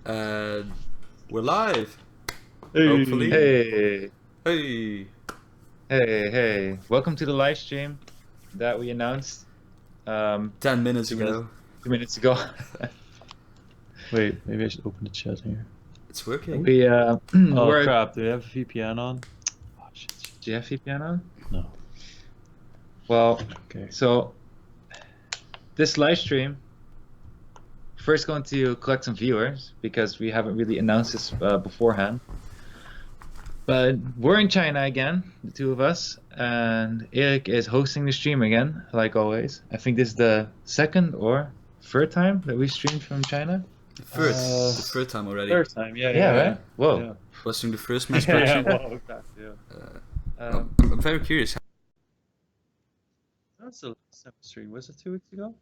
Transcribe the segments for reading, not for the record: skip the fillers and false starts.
And we're live. Hey. Hopefully. Hey, Hey. hey. Welcome to the live stream that we announced 10 minutes 2 ago. 2 minutes ago. Wait, maybe I should open the chat here. It's working. We Oh we're crap, do we have a VPN on? Oh shit. do you have VPN on? No. Well, Okay. so this live stream first going to collect some viewers because we haven't really announced this beforehand. But we're in China again, the two of us, and Eric is hosting the stream again, like always. I think this is the second or third time that we streamed from China. The third time already. Third time, yeah, Yeah, yeah. right? Whoa. Yeah. Watching the first match Yeah, production. well, exactly, yeah. I'm very curious. That was the last time we streamed. Was it 2 weeks ago?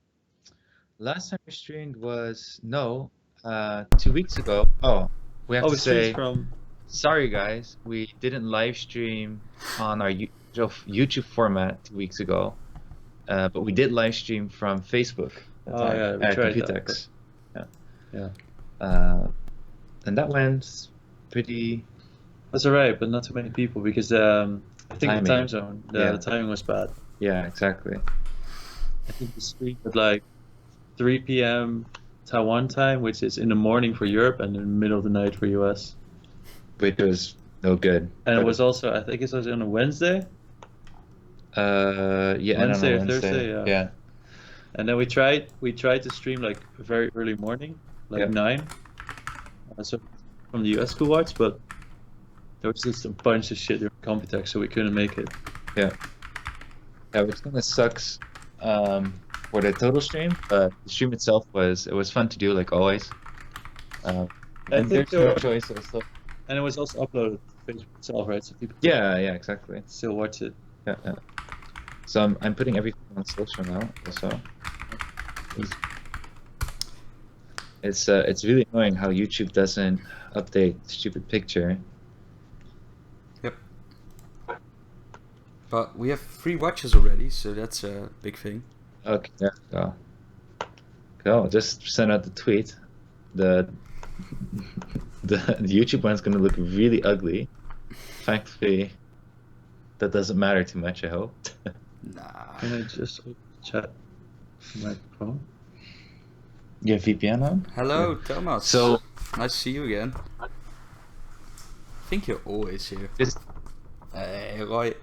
Last time we streamed was 2 weeks ago. Oh, we have Oh, to we streamed say from... sorry, guys. We didn't live stream on our YouTube format 2 weeks ago, but we did live stream from Facebook. Oh, yeah, we at tried Computex. Yeah. And that went pretty. That's alright, but not too many people because I think Timing. the time zone, Yeah. the timing was bad. Yeah, exactly. I think we streamed at like 3 p.m. Taiwan time, which is in the morning for Europe and in the middle of the night for US. Which was no good. And it was also, I think it was on a Wednesday. Yeah, Wednesday on or Thursday, yeah. And then we tried to stream like very early morning, like Yep. 9. So from the US school watch, but there was just a bunch of shit during Computex, so we couldn't make it. Yeah, which kind of sucks for the total stream, but the stream itself was fun to do like always. I And think there's no there- choice also. And it was also uploaded to Facebook itself, right? So people Yeah, exactly. can still watch it. Yeah. So I'm putting everything on social now also. It's really annoying how YouTube doesn't update the stupid picture. Yep. But we have 3 watches already, so that's a big thing. Okay, yeah, go. Just send out the tweet. The YouTube one's gonna look really ugly. Thankfully, that doesn't matter too much, I hope. Nah. Can I just open the chat microphone? You have VPN on? Hello, Thomas. So Nice to see you again. I think you're always here. this Hey, Roy.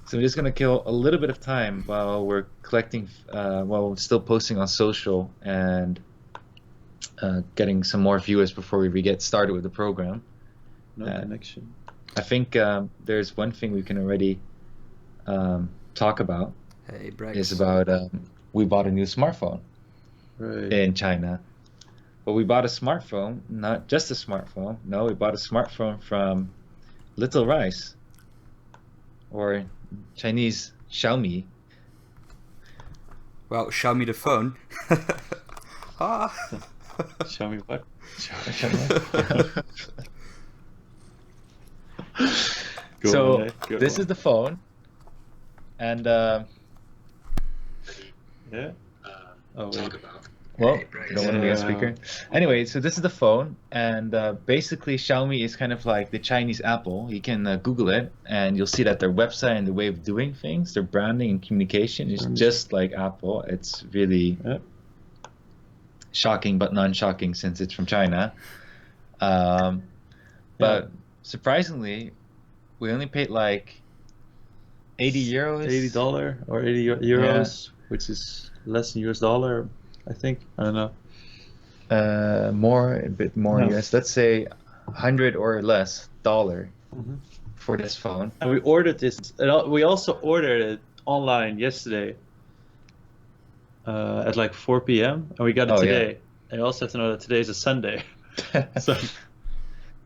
So we're just gonna kill a little bit of time while we're collecting, while we're still posting on social and getting some more viewers before we get started with the program. No connection. I think there's one thing we can already talk about Hey, Brex. is about we bought a new smartphone Right. in China. But we bought a smartphone, not just a smartphone. No, we bought a smartphone from Little Rice, or Chinese Xiaomi. Well, show me the phone. Ah. Show me what? Go So on, go this on. is the phone, and Yeah? Oh, wait. well, you don't want to be on speaker. Anyway, so this is the phone, and basically Xiaomi is kind of like the Chinese Apple. You can Google it, and you'll see that their website and the way of doing things, their branding and communication is just like Apple. It's really Yeah. shocking, but non-shocking since it's from China. But surprisingly, we only paid like 80 euros. $80 or 80 euros, which is less than US dollar, I think. I don't know. A bit more No. US. Let's say 100 or less dollar for this phone. And we ordered this. We also ordered it online yesterday at like 4 p.m. and we got it Oh, yeah. today. And you also have to know that today is a Sunday. So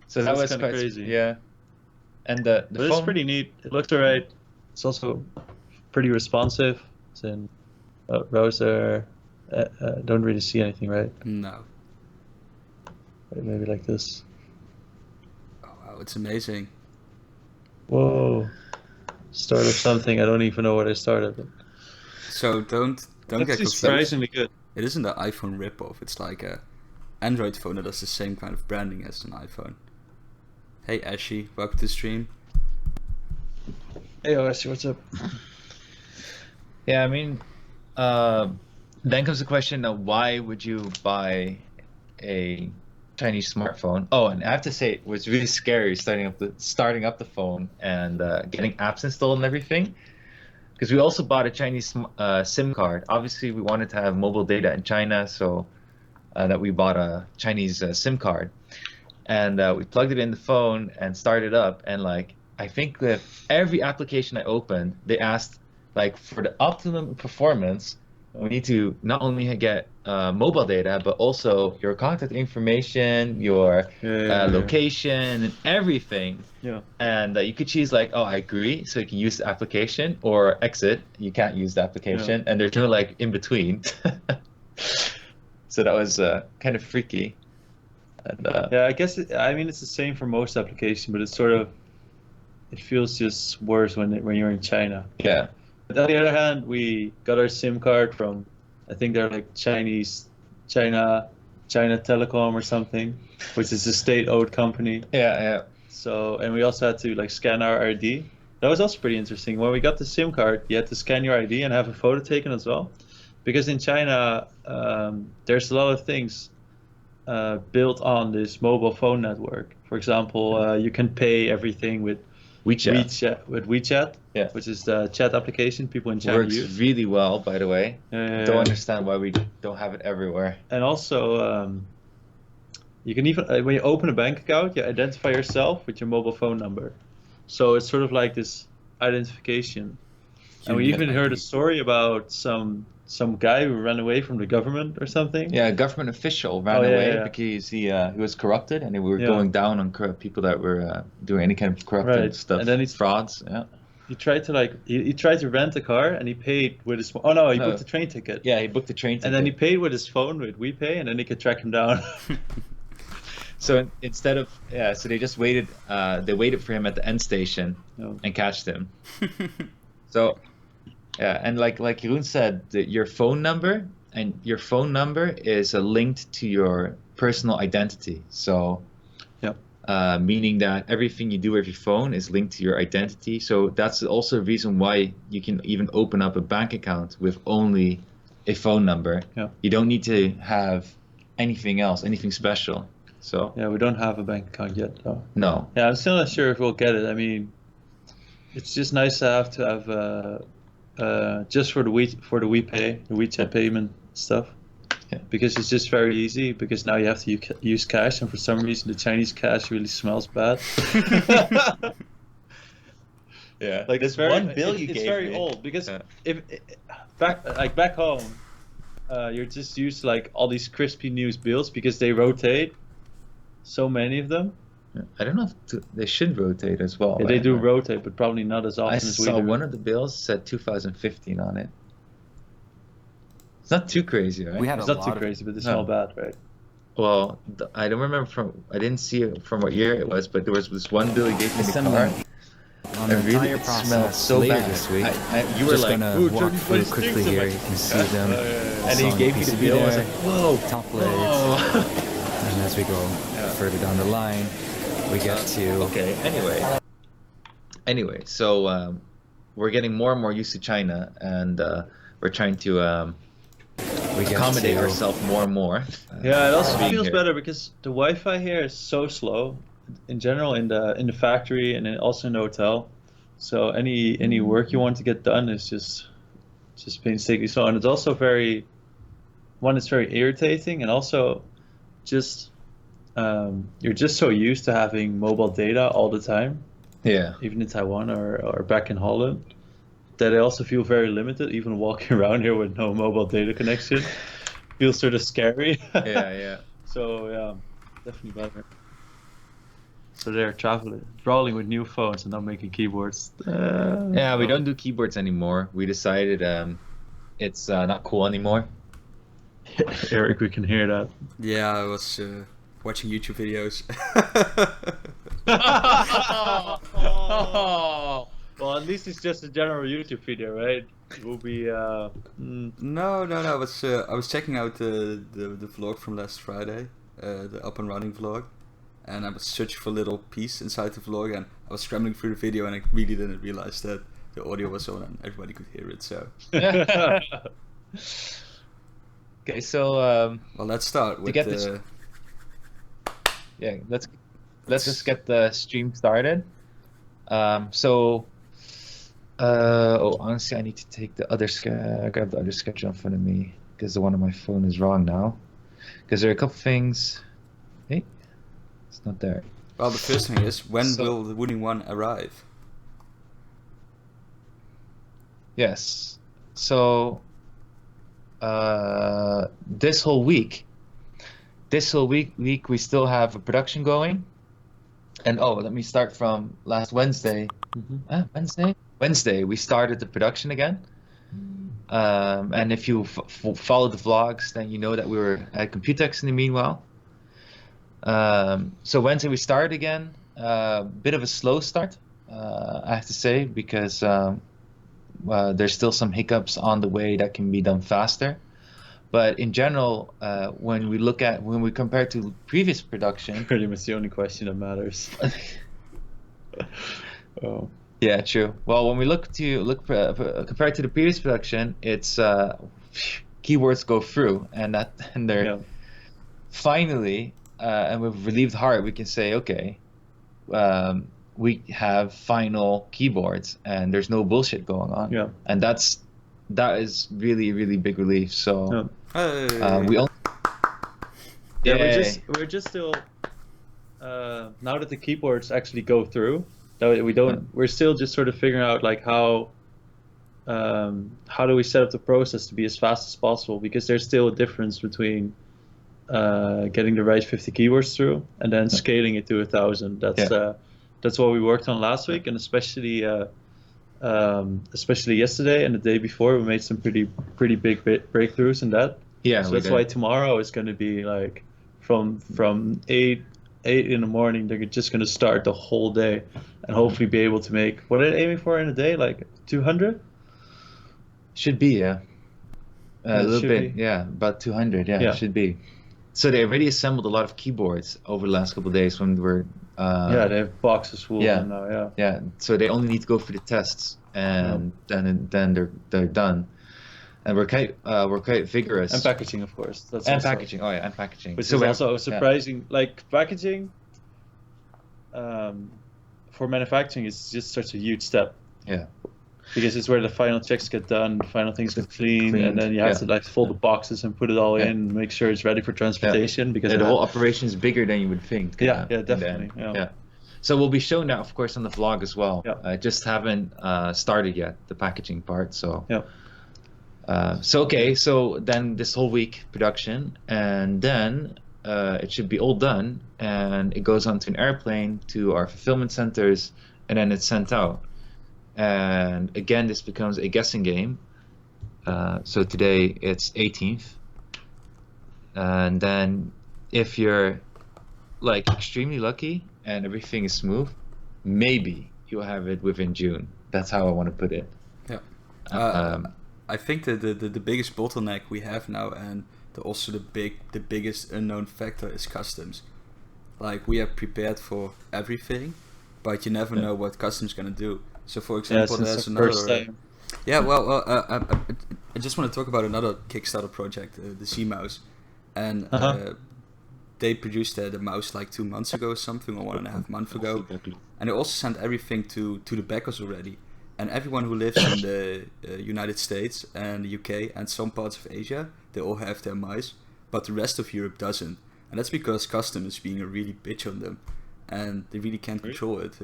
So that that's was kinda quite crazy. Yeah, and the but it's phone. pretty neat. It looks alright. It's also pretty responsive. It's in browser. Don't really see anything, right? No. Maybe like this. Oh, wow, it's amazing. Whoa. Start up something. I don't even know what I started. But So don't get it's confused. surprisingly good. It isn't an iPhone ripoff. It's like a Android phone that does the same kind of branding as an iPhone. Hey Ashy, welcome to the stream. Hey, Ashy, what's up? Yeah, I mean, then comes the question of why would you buy a Chinese smartphone? Oh, and I have to say, it was really scary starting up the phone and getting apps installed and everything. Because we also bought a Chinese SIM card. Obviously, we wanted to have mobile data in China, so that we bought a Chinese SIM card. And we plugged it in the phone and started up. And like, I think that every application I opened, they asked, like, for the optimum performance, we need to not only get mobile data, but also your contact information, your location, and everything. Yeah. And you could choose like, oh, I agree, so you can use the application, or exit, you can't use the application, and there's no like in between. So that was kind of freaky. And, yeah, I guess it's the same for most applications, but it's sort of, it feels just worse when you're in China. Yeah. But on the other hand, we got our SIM card from, I think they're like China Telecom or something, which is a state-owned company. Yeah. So, and we also had to like scan our ID. That was also pretty interesting. When we got the SIM card, you had to scan your ID and have a photo taken as well, because in China, there's a lot of things built on this mobile phone network. For example, you can pay everything with WeChat, which is the chat application people in China works use. really well, by the way. Don't understand why we don't have it everywhere. And also, you can even when you open a bank account, you identify yourself with your mobile phone number. So it's sort of like this identification. And we even heard a story about some guy who ran away from the government or something. Yeah, a government official ran away because he was corrupted, and they were going down on people that were doing any kind of corrupted stuff. And then frauds. Yeah. He tried to he tried to rent a car, and he paid with his booked a train ticket. Yeah, he booked a train ticket. And then he paid with his phone with WePay, and then he could track him down. So instead of so they just waited. They waited for him at the end station and catched him. So. Yeah, and like Jeroen said, your phone number is linked to your personal identity. So, meaning that everything you do with your phone is linked to your identity. So that's also a reason why you can even open up a bank account with only a phone number. Yeah. You don't need to have anything else, anything special. So. Yeah, we don't have a bank account yet, though. No. Yeah, I'm still not sure if we'll get it. I mean, it's just nice to have. Just for the WePay, the WeChat payment stuff, because it's just very easy. Because now you have to use cash, and for some reason the Chinese cash really smells bad. Yeah, like this very, 1 bill you it's gave very me. old because if back home, you're just used to like all these crispy new bills because they rotate, so many of them. I don't know if they should rotate as well. Yeah, they do rotate, but probably not as often as we do. I saw one of the bills said 2015 on it. It's not too crazy, right? It's not too crazy, but it's not bad, right? Well, I don't remember I didn't see it from what year it was, but there was this one bill he gave me in the car. On the entire process so later bad. this week. You were just like, gonna walk through quickly here. You can see them. and he gave me the bill. I was like, whoa, templates. And as we go further down the line, we get to. Okay. Anyway, so we're getting more and more used to China, and we're trying to accommodate ourselves more and more. Yeah, it also feels better because the Wi-Fi here is so slow. In general, in the factory and then also in the hotel, so any work you want to get done is just painstakingly slow, and it's also it's very irritating, and also just you're just so used to having mobile data all the time. Yeah. Even in Taiwan or back in Holland, that I also feel very limited. Even walking around here with no mobile data connection feels sort of scary. Yeah. So yeah, definitely better. So they're traveling with new phones and not making keyboards. Yeah, we don't do keyboards anymore. We decided it's not cool anymore. Eric, we can hear that. Yeah, I was watching YouTube videos. Well, at least it's just a general YouTube video, right? It will be. No. I was checking out the vlog from last Friday, the up and running vlog, and I was searching for a little piece inside the vlog, and I was scrambling through the video, and I really didn't realize that the audio was on and everybody could hear it. So. Okay, so Well, let's start with get this- yeah, let's just get the stream started. Honestly, I need to take the other grab the other sketch in front of me because the one on my phone is wrong now. Because there are a couple things. Hey, it's not there. Well, the first thing is, when will the Wooting 1 arrive? Yes. So this whole week we still have a production going. And let me start from last Wednesday. Wednesday we started the production again. And if you follow the vlogs, then you know that we were at Computex in the meanwhile. So Wednesday we started again. Bit of a slow start, I have to say, because there's still some hiccups on the way that can be done faster. But in general, when we compare to previous production, Pretty much the only question that matters. Oh. Yeah, true. Well, when we compared to the previous production, it's keywords go through, and they're finally, and with relieved heart, we can say, okay, we have final keyboards, and there's no bullshit going on. Yeah. And that is really, really big relief. So we only. We're just still now that the keyboards actually go through. That we don't. We're still just sort of figuring out like how do we set up the process to be as fast as possible, because there's still a difference between getting the right 50 keywords through and then scaling it to 1,000. That's what we worked on last week, and especially yesterday and the day before, we made some pretty big breakthroughs in that. Yeah. So that's why tomorrow is going to be like from 8 in the morning. They're just going to start the whole day and hopefully be able to make, what are they aiming for in a day, like 200? Should be, a little bit, be. about 200, it should be. So they already assembled a lot of keyboards over the last couple of days when we were they have boxes full of them now. So they only need to go for the tests, and then they're done. And we're quite vigorous. And packaging, of course. Packaging. Oh yeah, and packaging. Which is also surprising. Like packaging, for manufacturing, is just such a huge step. Yeah. Because it's where the final checks get done, the final things get cleaned, and then you have to like fold the boxes and put it all in, make sure it's ready for transportation. Because the whole operation is bigger than you would think. Definitely. So we'll be showing that, of course, on the vlog as well. Yeah. Just haven't started yet the packaging part. So. Yeah. So then this whole week production, and then it should be all done, and it goes onto an airplane to our fulfillment centers, and then it's sent out. And again, this becomes a guessing game. So today it's 18th, and then if you're like extremely lucky and everything is smooth, maybe you'll have it within June. That's how I want to put it. Yeah. I think that the biggest bottleneck we have now, and the biggest unknown factor, is customs. Like, we are prepared for everything, but you never know what customs gonna do. So, for example, there's another. I just want to talk about another Kickstarter project, the Z Mouse, and they produced the mouse like 2 months ago or something, or 1.5 months ago, and they also sent everything to the backers already. And everyone who lives in the United States and the UK and some parts of Asia, they all have their mice, but the rest of Europe doesn't. And that's because customs is being a really bitch on them, and they really can't control it.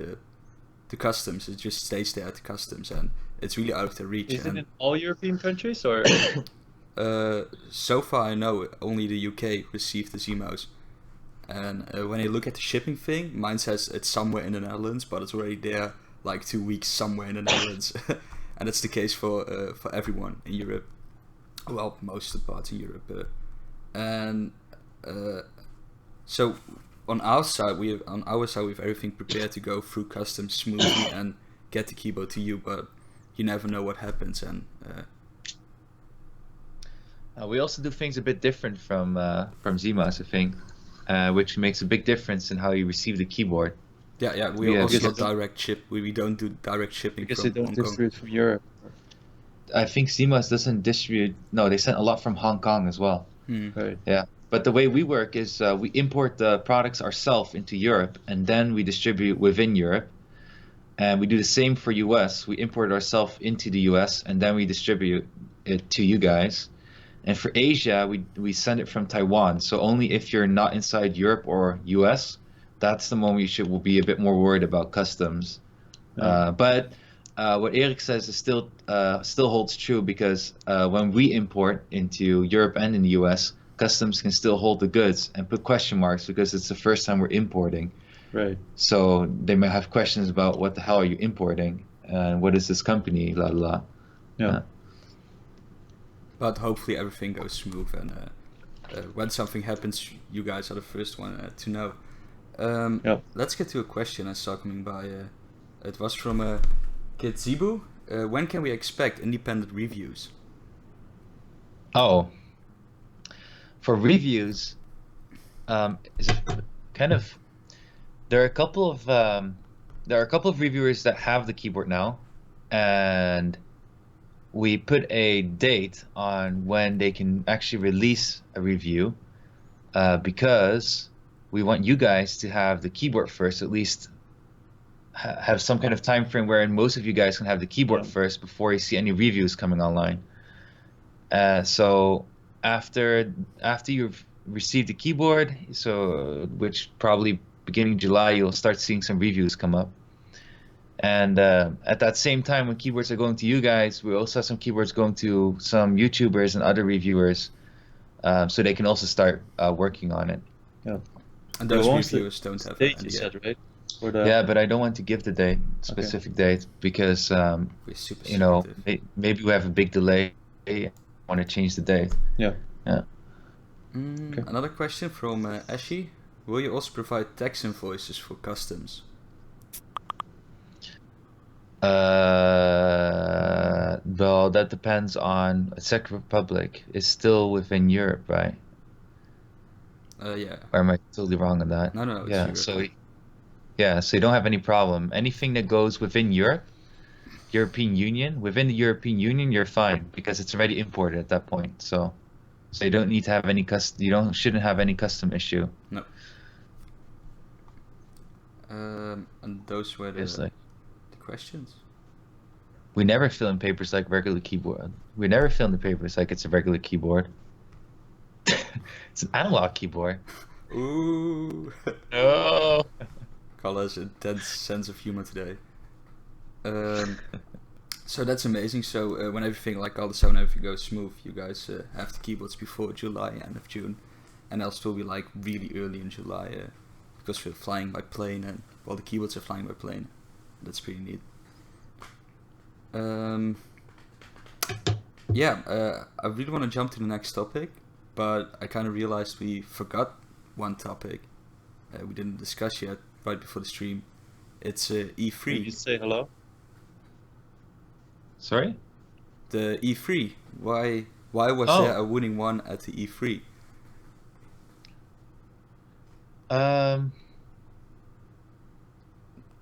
The customs, it just stays there at the customs, and it's really out of their reach. Is it in all European countries, or? So far I know only the UK received the Z Mouse. And when you look at the shipping thing, mine says it's somewhere in the Netherlands, but it's already there like 2 weeks somewhere in the Netherlands. And that's the case for everyone in Europe. Well, most of the parts in Europe. So on our side, we have everything prepared to go through customs smoothly and get the keyboard to you. But you never know what happens. And we also do things a bit different from ZMAS, I think, which makes a big difference in how you receive the keyboard. Yeah, we also not direct ship. We don't do direct shipping because from they don't Hong Kong. distribute from Europe. I think ZMAS doesn't distribute. No, they sent a lot from Hong Kong as well. Right. Yeah, but the way we work is we import the products ourselves into Europe, and then we distribute within Europe. And we do the same for US. We import it ourselves into the US, and then we distribute it to you guys. And for Asia, we send it from Taiwan. So only if you're not inside Europe or US, that's the moment you will be a bit more worried about customs. But what Eric says is still holds true, because when we import into Europe and in the US, customs can still hold the goods and put question marks because it's the first time we're importing. Right. So they may have questions about what the hell are you importing and what is this company, la la la. Yeah. But hopefully everything goes smooth, and when something happens, you guys are the first one to know. Let's get to a question I saw coming by. It was from Kid Zibu. When can we expect independent reviews? Oh, for reviews, is it kind of? There are a couple of reviewers that have the keyboard now, and we put a date on when they can actually release a review, because we want you guys to have the keyboard first, at least have some kind of time frame wherein most of you guys can have the keyboard first before you see any reviews coming online. So after you've received the keyboard, which probably beginning July, you'll start seeing some reviews come up. And at that same time, when keyboards are going to you guys, we also have some keyboards going to some YouTubers and other reviewers, so they can also start working on it. Yeah. And those reviewers don't have date, you said, right? Yeah, but I don't want to give the specific date, because maybe we have a big delay. I want to change the date. Yeah. Another question from Ashi. Will you also provide tax invoices for customs? Well, that depends on Czech Republic. It's still within Europe, right? Yeah. Or am I totally wrong on that? No. Yeah. So you don't have any problem. Anything that goes within Europe, European Union, within the European Union, you're fine, because it's already imported at that point. So you don't need to have any shouldn't have any custom issue. No. And those were the questions. We never fill in papers like regular keyboard. We never fill in the papers like it's a regular keyboard. It's an analog keyboard. Ooh. No. Carla's intense sense of humor today. So that's amazing. So when everything, like all the sound, everything goes smooth, you guys have the keyboards before July, end of June, and else will be like really early in July, because we're flying by plane, and the keyboards are flying by plane. That's pretty neat. I really want to jump to the next topic, but I kind of realized we forgot one topic we didn't discuss yet right before the stream. It's E3. Can you say hello? Sorry? The E3. Why was there a winning one at the E3?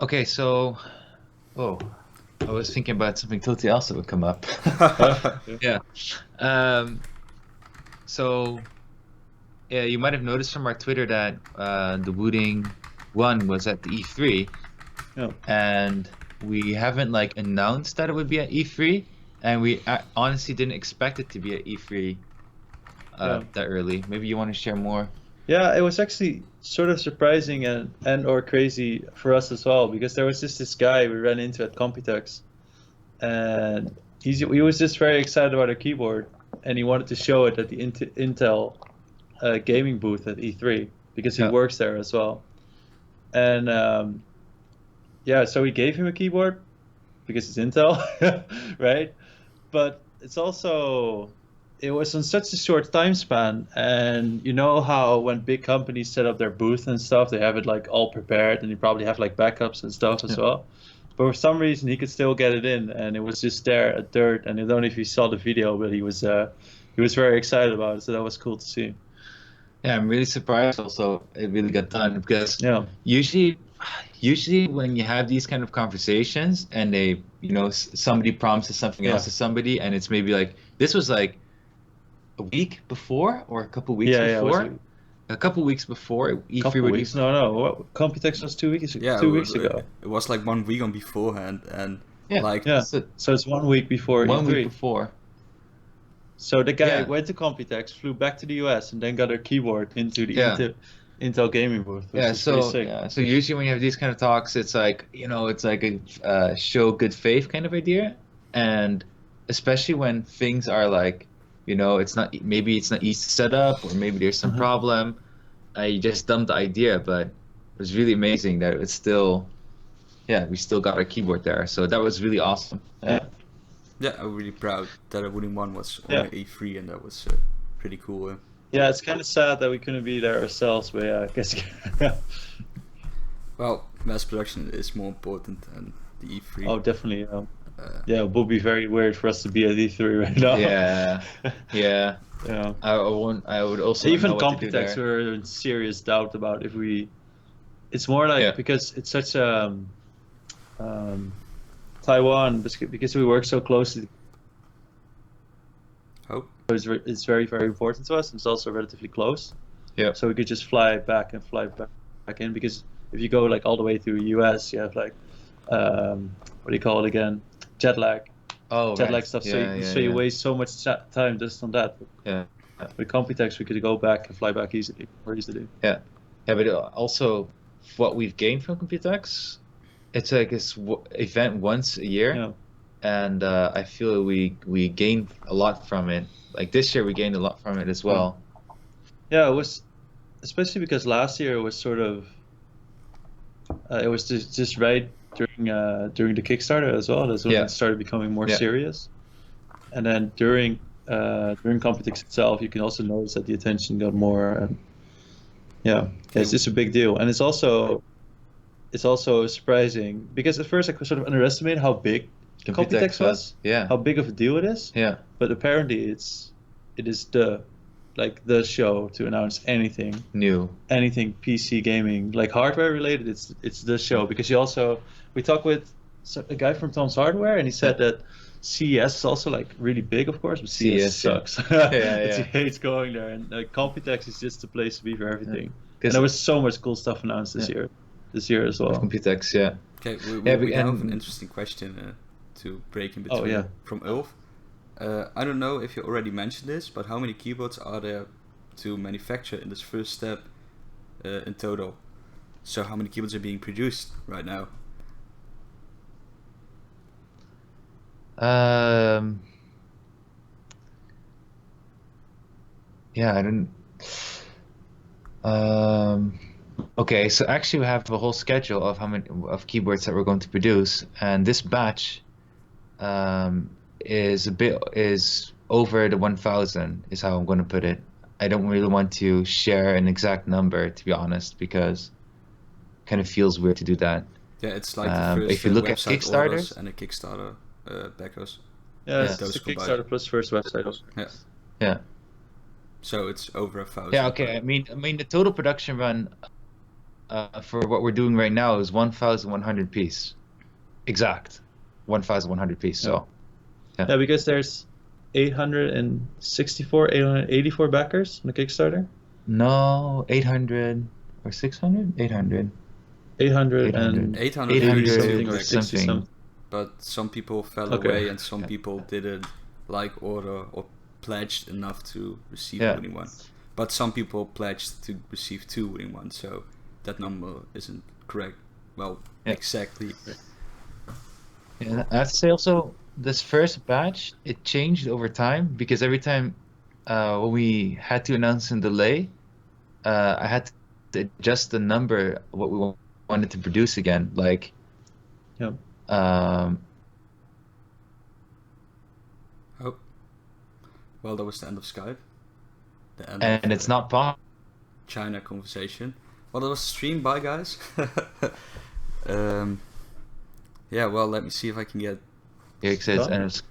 Okay, so I was thinking about something totally else that would come up. Yeah. So you might have noticed from our Twitter that the Wooting one was at the E3. Yeah. And we haven't announced that it would be at E3, and we honestly didn't expect it to be at E3 that early. Maybe you want to share more? Yeah, it was actually sort of surprising and or crazy for us as well, because there was just this guy we ran into at Computex, and he was just very excited about a keyboard, and he wanted to show it at the Intel gaming booth at E3, because he works there as well. And so we gave him a keyboard because it's Intel, right? But it's also, it was on such a short time span, and you know how when big companies set up their booth and stuff, they have it all prepared, and you probably have backups and stuff as well. But for some reason, he could still get it in, and it was just there at dirt. And I don't know if you saw the video, but he was very excited about it. So that was cool to see. Yeah, I'm really surprised also it really got done because Yeah. usually when you have these kind of conversations and they, somebody promises something else to somebody and it's maybe like, this was like a week before or a couple weeks before. A couple weeks before E3 couple weeks? No. Computex was 2 weeks. Yeah, 2 weeks ago. It was like 1 week on beforehand, and So it's 1 week before. 1 week before. So the guy went to Computex, flew back to the US, and then got a keyboard into the Intel gaming booth. Which is pretty sick. So usually when you have these kind of talks, it's like it's like a show good faith kind of idea, and especially when things are like. It's not easy to set up, or maybe there's some problem. You just dumped the idea, but it was really amazing that it's still, we still got our keyboard there. So that was really awesome. Yeah, I'm really proud that a Wooting 1 was on E3, and that was pretty cool. Yeah, it's kind of sad that we couldn't be there ourselves, but yeah, I guess. Well, mass production is more important than the E3. Oh, definitely. Yeah, it would be very weird for us to be at E3 right now. Yeah. I would also. Even Computex were in serious doubt about if we. It's more like because it's such Taiwan, because we work so closely. Oh. It's very, very important to us, and it's also relatively close. Yeah. So we could just fly back in, because if you go like all the way through US, you have like what do you call it again? Jet lag. Oh, jet lag stuff. So you waste so much time just on that. Yeah. With Computex, we could go back and fly back more easily. Yeah. Yeah, but also what we've gained from Computex, it's like this event once a year, and I feel we gained a lot from it. Like this year, we gained a lot from it as well. Yeah, it was, especially because last year it was sort of, it was just right during the Kickstarter as well. That's when it started becoming more serious. And then during Computex itself, you can also notice that the attention got more. It's just a big deal, and it's also surprising because at first I sort of underestimated how big Computex was. Yeah. How big of a deal it is. Yeah. But apparently it is the show to announce anything new, anything PC gaming, like hardware related. It's the show, because we talked with a guy from Tom's Hardware, and he said that CES is also like really big, of course, but CES sucks. He hates going there, and Computex is just the place to be for everything. And there was so much cool stuff announced this year as well. Computex, Okay, we have an interesting question to break in between from Ulf. I don't know if you already mentioned this, but how many keyboards are there to manufacture in this first step in total? So how many keyboards are being produced right now? I don't. Okay, so actually we have a whole schedule of how many keyboards that we're going to produce, and this batch is over the 1,000 is how I'm going to put it. I don't really want to share an exact number, to be honest, because it kind of feels weird to do that. Yeah, it's like the first if you look at Kickstarter and a Kickstarter backers. It's a Kickstarter plus first website also. Yeah. So it's over 1,000. Yeah. Okay. I mean, the total production run for what we're doing right now is 1,100 piece, exact, 1,100 piece. So. Yeah, because there's 884 backers on the Kickstarter. No, 800 or 600? 800. 800 something. But some people fell away, and some people didn't order or pledged enough to receive a Wooting 1. But some people pledged to receive 2 Wooting 1, so that number isn't correct. Well, exactly. Yeah, I have to say also, this first batch, it changed over time, because every time when we had to announce a delay, I had to adjust the number of what we wanted to produce again. Like, well, that was the end of Skype. And it's not possible. China conversation. Well, that was a stream. Bye, guys. Yeah, well, let me see if I can get. Ik zei het Engels.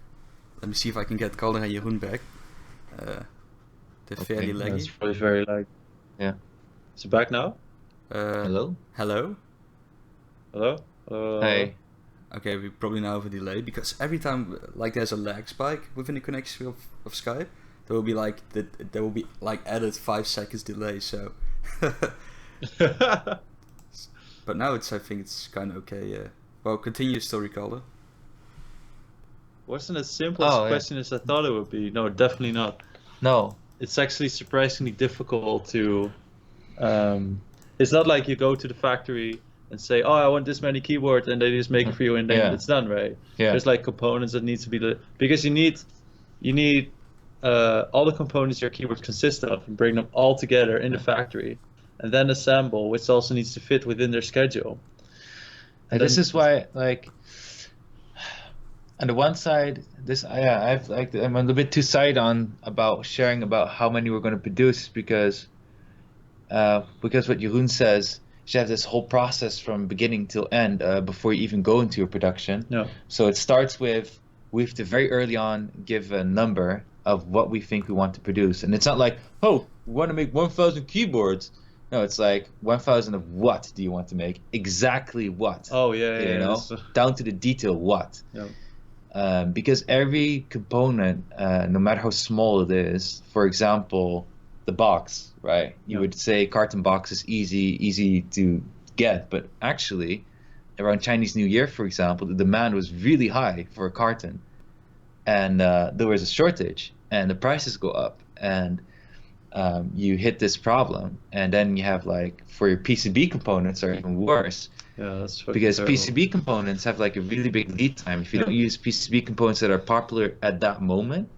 Let me see if I can get Calder and Jeroen back. They're fairly laggy. That's probably very laggy. Yeah. Is it back now? Hello? Hello? Hello? Hey. Okay, we probably now have a delay because every time like there's a lag spike within the connection of Skype, there will be like added 5 seconds delay. So, but now I think it's kind of okay. Yeah. Well, continue story, Calder. Wasn't as simple as a question as I thought it would be. No, definitely not. No. It's actually surprisingly difficult to. It's not like you go to the factory and say, "Oh, I want this many keyboards," and they just make it for you, and then it's done, right? Yeah. There's like components that needs to be because you need all the components your keyboard consists of, and bring them all together in the factory, and then assemble, which also needs to fit within their schedule. And this is why, like, on the one side, I'm a little bit too side on about sharing about how many we're going to produce because what Jeroen says, you have this whole process from beginning till end before you even go into your production. No. So it starts with we have to very early on give a number of what we think we want to produce, and it's not like, oh, we want to make 1,000 keyboards. No, it's like 1,000 of what do you want to make? Exactly what? Oh yeah, you know, down to the detail what. Yeah. Because every component, no matter how small it is, for example, the box, right? You would say carton box is easy to get, but actually, around Chinese New Year, for example, the demand was really high for a carton, and there was a shortage, and the prices go up, and you hit this problem, and then you have like for your PCB components are even worse. Yeah, that's because terrible. PCB components have like a really big lead time. If you don't use PCB components that are popular at that moment,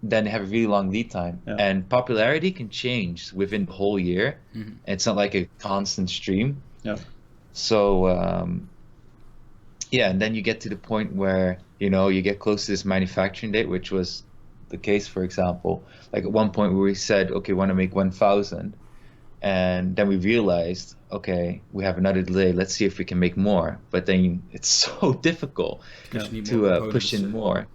then they have a really long lead time. Yeah. And popularity can change within the whole year. Mm-hmm. It's not like a constant stream. Yeah. So and then you get to the point where you get close to this manufacturing date, which was the case, for example, like at one point where we said, okay, we want to make 1,000. And then we realized, okay, we have another delay. Let's see if we can make more. But then it's so difficult to push in more.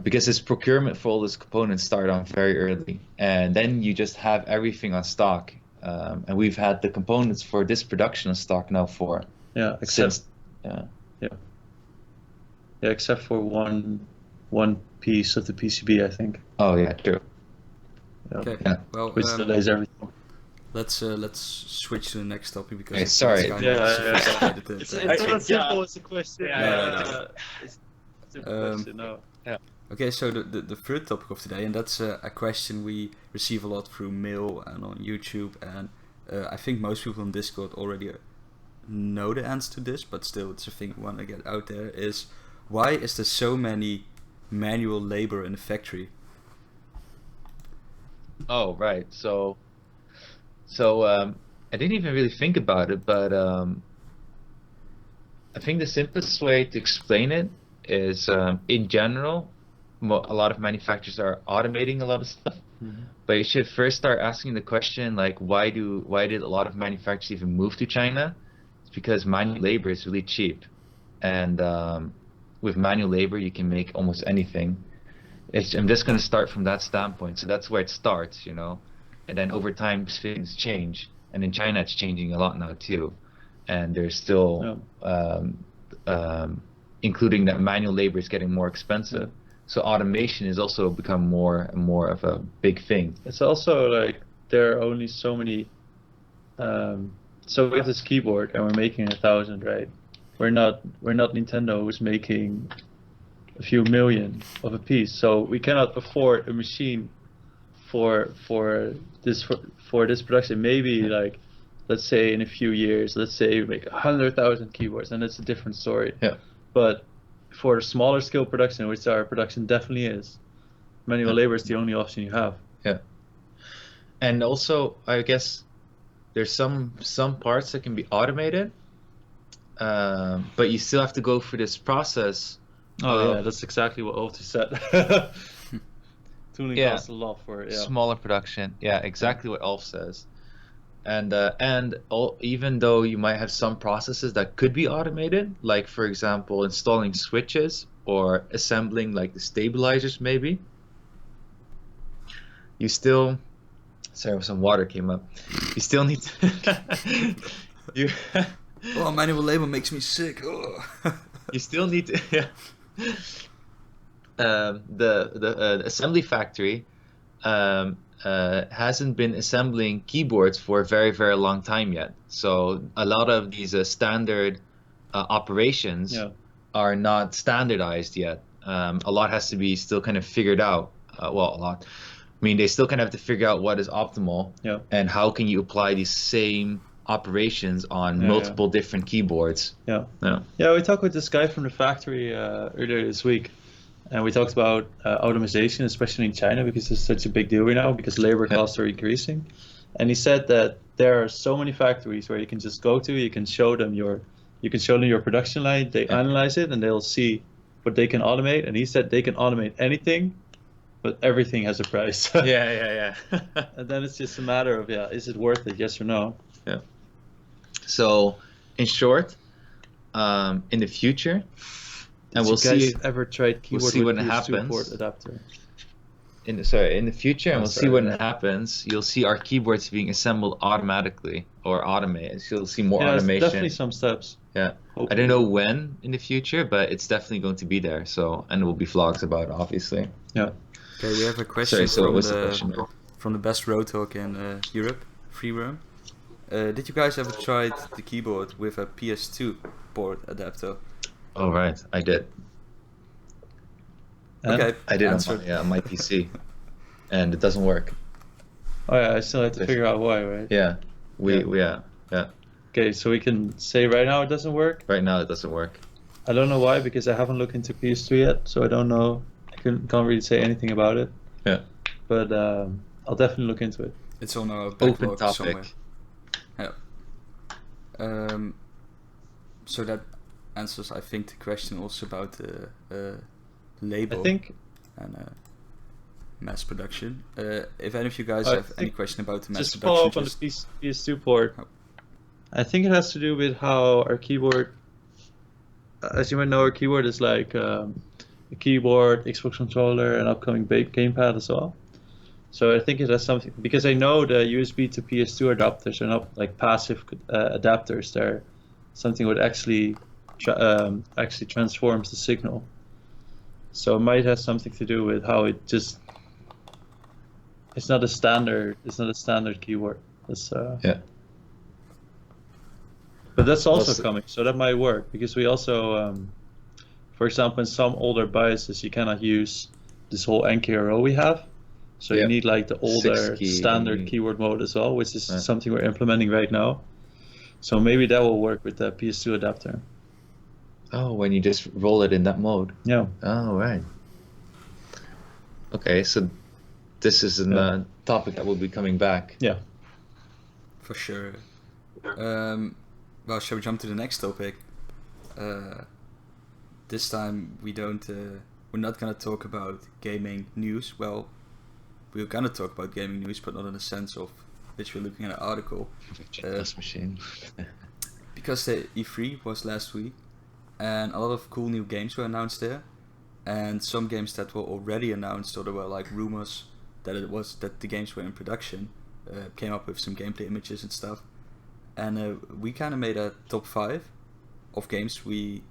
Because this procurement for all these components started on very early. And then you just have everything on stock. And we've had the components for this production on stock now for... except for one piece of the PCB, I think. Oh, yeah, true. Okay. Yeah. Well, which delays everything. Let's switch to the next topic because hey, sorry. It's not as simple as a question. It's a simple question. No. Yeah. Okay, so the third topic of today, and that's a question we receive a lot through mail and on YouTube, and I think most people on Discord already know the answer to this, but still it's a thing we want to get out there, is why is there so many manual labor in the factory? Oh, right. So I didn't even really think about it, but I think the simplest way to explain it is, in general, a lot of manufacturers are automating a lot of stuff. Mm-hmm. But you should first start asking the question, like, why did a lot of manufacturers even move to China? It's because manual labor is really cheap, and with manual labor you can make almost anything. I'm just going to start from that standpoint. So that's where it starts, and then over time things change. And in China it's changing a lot now too. And there's still, including that manual labor is getting more expensive. Yeah. So automation has also become more and more of a big thing. It's also like there are only so many. So we have this keyboard and we're making 1,000, right? We're not Nintendo who's making a few million of a piece, so we cannot afford a machine for this production. Maybe like, let's say in a few years, let's say we make 100,000 keyboards, and that's a different story. Yeah. But for smaller scale production, which our production definitely is, manual labor is the only option you have. Yeah. And also, I guess there's some parts that can be automated, but you still have to go through this process. Oh yeah, that's exactly what Ulf just said. Tooling costs a lot for it. Yeah. Smaller production. Yeah, exactly what Ulf says. Even though you might have some processes that could be automated, like for example installing switches or assembling like the stabilizers, maybe you still, sorry, some water came up. You still need to you Oh, manual labor makes me sick. Oh. you still need to yeah. The assembly factory hasn't been assembling keyboards for a very, very long time yet. So a lot of these standard operations are not standardized yet. A lot has to be still kind of figured out. Well, a lot. I mean, they still kind of have to figure out what is optimal and how can you apply these same operations on multiple different keyboards. Yeah, we talked with this guy from the factory earlier this week. And we talked about automation, especially in China, because it's such a big deal right now, because labor costs are increasing. And he said that there are so many factories where you can just go to, you can show them your production line, they analyze it, and they'll see what they can automate. And he said they can automate anything, but everything has a price. Yeah. And then it's just a matter of, is it worth it, yes or no? Yeah. So, in short, in the future, and we'll see. Ever tried keyboard we'll see with what happens. port adapter? In the future, and we'll see what happens. You'll see our keyboards being assembled automatically or automated. So you'll see more automation. Definitely some steps. Yeah, hopefully. I don't know when in the future, but it's definitely going to be there. So, and there will be vlogs about it, obviously. Yeah. Okay, we have a question from the best road talk in Europe, Free Roam. Did you guys ever try the keyboard with a PS2 port adapter? Oh right, I did. Okay, I did on my PC, and it doesn't work. Oh yeah, I still have to figure out why, right? Yeah, yeah. Okay, so we can say right now it doesn't work? Right now it doesn't work. I don't know why, because I haven't looked into PS2 yet, so I don't know. I can't really say anything about it. Yeah. But I'll definitely look into it. It's on our open backlog topic. Somewhere. Yeah. So that answers, I think, the question also about the label and mass production. If any of you guys have any question about the mass production, follow up on the PS2 port. I think it has to do with how our keyboard, as you might know, our keyboard is like a keyboard, Xbox controller, and upcoming gamepad as well. So I think it has something, because I know the USB to PS2 adapters are not like passive adapters. They're something that actually transforms the signal. So it might have something to do with how it just, it's not a standard keyboard. That's But that's also coming, so that might work, because we also, for example, in some older BIOSes you cannot use this whole NKRO we have. So you need like the older standard keyboard mode as well, which is something we're implementing right now. So maybe that will work with the PS2 adapter. Oh, when you just roll it in that mode. Yeah. Oh, right. Okay, so this is a topic that will be coming back. Yeah. For sure. Well, shall we jump to the next topic? This time we're not gonna talk about gaming news. Well, we're gonna talk about gaming news, but not in the sense of which we're looking at an article. Machine. Because the E3 was last week, and a lot of cool new games were announced there, and some games that were already announced, or there were like rumors that the games were in production, came up with some gameplay images and stuff. And we kind of made a top 5 of games we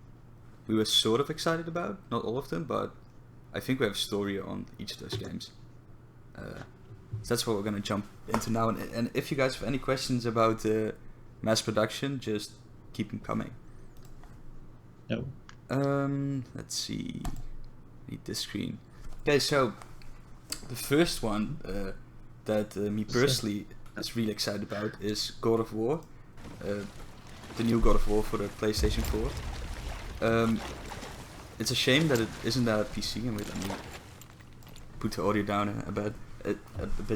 were sort of excited about. Not all of them, but I think we have a story on each of those games. So that's what we're going to jump into now. And if you guys have any questions about mass production, just keep them coming. No. Let's see. Need this screen. Okay, so the first one that me personally is really excited about is God of War. The new God of War for the PlayStation 4. It's a shame that it isn't a PC game. Let me put the audio down a bit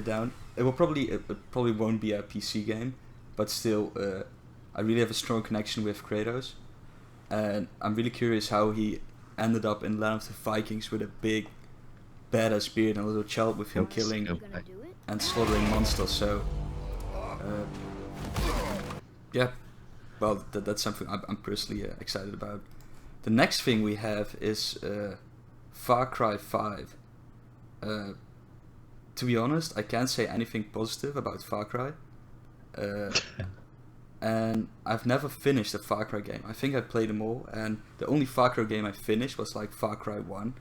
down. It probably won't be a PC game, but still, I really have a strong connection with Kratos, and I'm really curious how he ended up in Land of the Vikings with a big badass beard and a little child with him killing and slaughtering monsters. So Yeah, well, that's something I'm personally excited about. The next thing we have is Far Cry 5. To be honest, I can't say anything positive about Far Cry. And I've never finished a Far Cry game. I think I played them all, and the only Far Cry game I finished was like Far Cry 1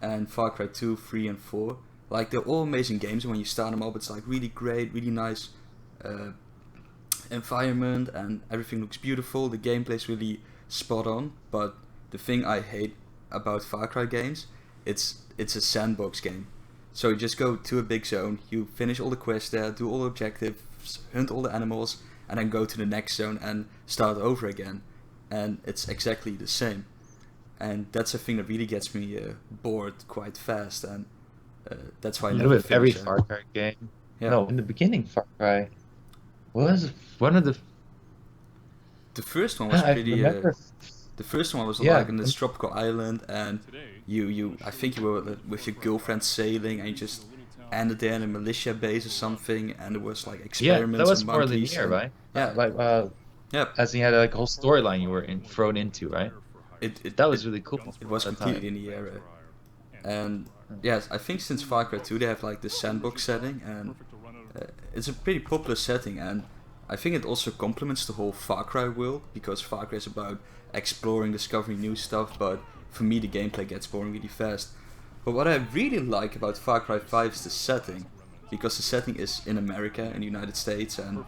and Far Cry 2, 3 and 4. Like, they're all amazing games, and when you start them up, it's like really great, really nice environment, and everything looks beautiful. The gameplay's really spot on, but the thing I hate about Far Cry games, it's a sandbox game. So you just go to a big zone, you finish all the quests there, do all the objectives, hunt all the animals, and then go to the next zone and start over again. And it's exactly the same. And that's a thing that really gets me bored quite fast, and that's why I never with every finish it. Far Cry game. Yeah. No, in the beginning, Far Cry was one of the. The first one was I pretty. remember. The first one was Yeah. like on this tropical island, and you I think you were with your girlfriend sailing, and you just ended there in a militia base or something, and there was like Yeah, experiments. that was and more monkeys linear, and- right? Yeah. Like Yeah. as you had like a whole storyline you were thrown into, right? That was really cool. It was at that completely time. in the era. And yes, I think since Far Cry 2 they have like the sandbox setting, and it's a pretty popular setting, and I think it also complements the whole Far Cry world, because Far Cry is about exploring, discovering new stuff, but for me the gameplay gets boring really fast. But what I really like about Far Cry 5 is the setting, because the setting is in America, in the United States, and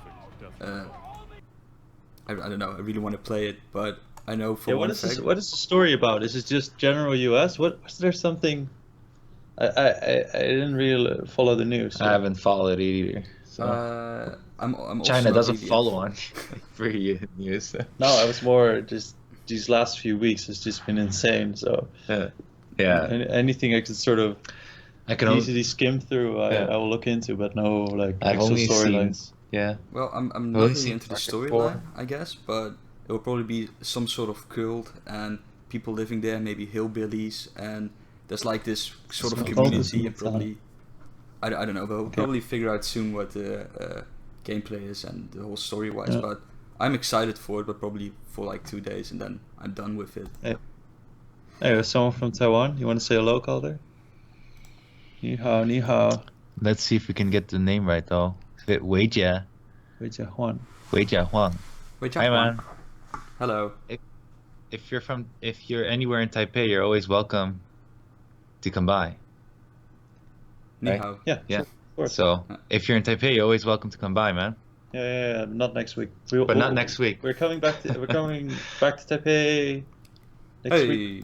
I don't know, I really want to play it, but I know for Yeah, one what is this? fact... What is the story about? Is it just general U.S.? Was there something? I didn't really follow the news. I haven't followed it either. So. I'm also China not doesn't really follow on free news. No, I was more just these last few weeks has just been insane. So Yeah, anything I could sort of I can only. easily skim through, I will look into, but no like I've actual only seen. storylines. Yeah, Well, I'm I've not only really seen into the Far Cry storyline, 4. I guess, but it will probably be some sort of cult and people living there, maybe hillbillies, and there's like this sort of Small community, town. and probably I don't know, but we'll probably figure out soon what the gameplay is and the whole story wise. Yeah. But I'm excited for it, but probably for like 2 days, and then I'm done with it. Hey, there's someone from Taiwan. You want to say hello, Calder? Ni hao, ni hao. Let's see if we can get the name right though. Weijia Huan. Huang. Wait, Hi man. Hello. If you're anywhere in Taipei, you're always welcome to come by. Ni Right. hao. Yeah, Yeah. sure, of course. So if you're in Taipei, you're always welcome to come by, man. Yeah, not next week. But not next week. We're coming back to Taipei next week. Hey.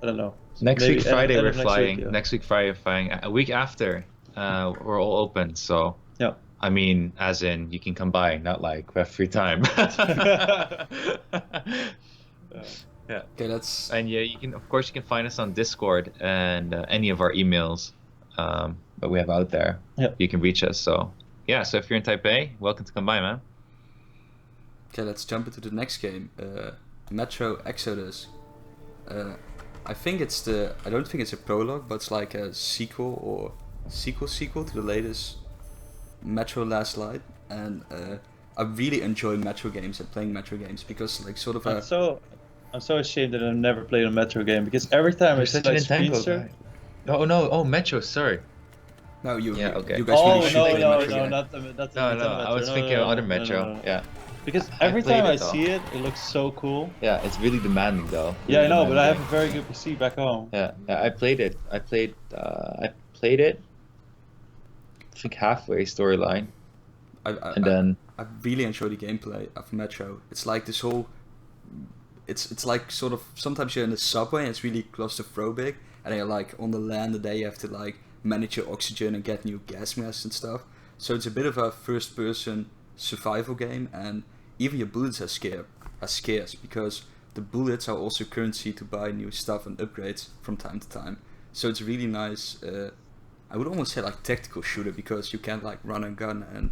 I don't know. Next Maybe week end Friday of we're next flying. week, yeah. Next week Friday we're flying. A week after, we're all open. So Yeah. I mean, as in you can come by, not like we have free time. Yeah. Okay, that's And yeah, you can find us on Discord and any of our emails that we have out there. Yeah. You can reach us. So yeah, so if you're in Taipei, welcome to come by, man. okay. Let's jump into the next game, Metro Exodus. I don't think it's a prologue, but it's like a sequel or sequel to the latest Metro Last Light, and I really enjoy Metro games and playing Metro games, because like sort of I'm so ashamed that I've never played a Metro game, because every time I You're see such a like Nintendo screenshot. guy. Oh no! Oh, Metro. Sorry. no, Yeah, okay. you guys Oh really should play a Metro game. not the Metro. I was thinking of other Metro. Yeah. Because I every played time it, I though. see it, it looks so cool. Yeah, it's really demanding though. Yeah, I Really know, but I have demanding. a very good PC back home. Yeah, I played it. I played it. I think halfway storyline, and then I really enjoy the gameplay of Metro. It's like this whole, it's like sort of, sometimes you're in the subway and it's really claustrophobic, and then you're like on the land, and there you have to like manage your oxygen and get new gas masks and stuff. So it's a bit of a first person survival game, and even your bullets are scarce, because the bullets are also currency to buy new stuff and upgrades from time to time. So it's really nice. I would almost say like tactical shooter, because you can't like run and gun, and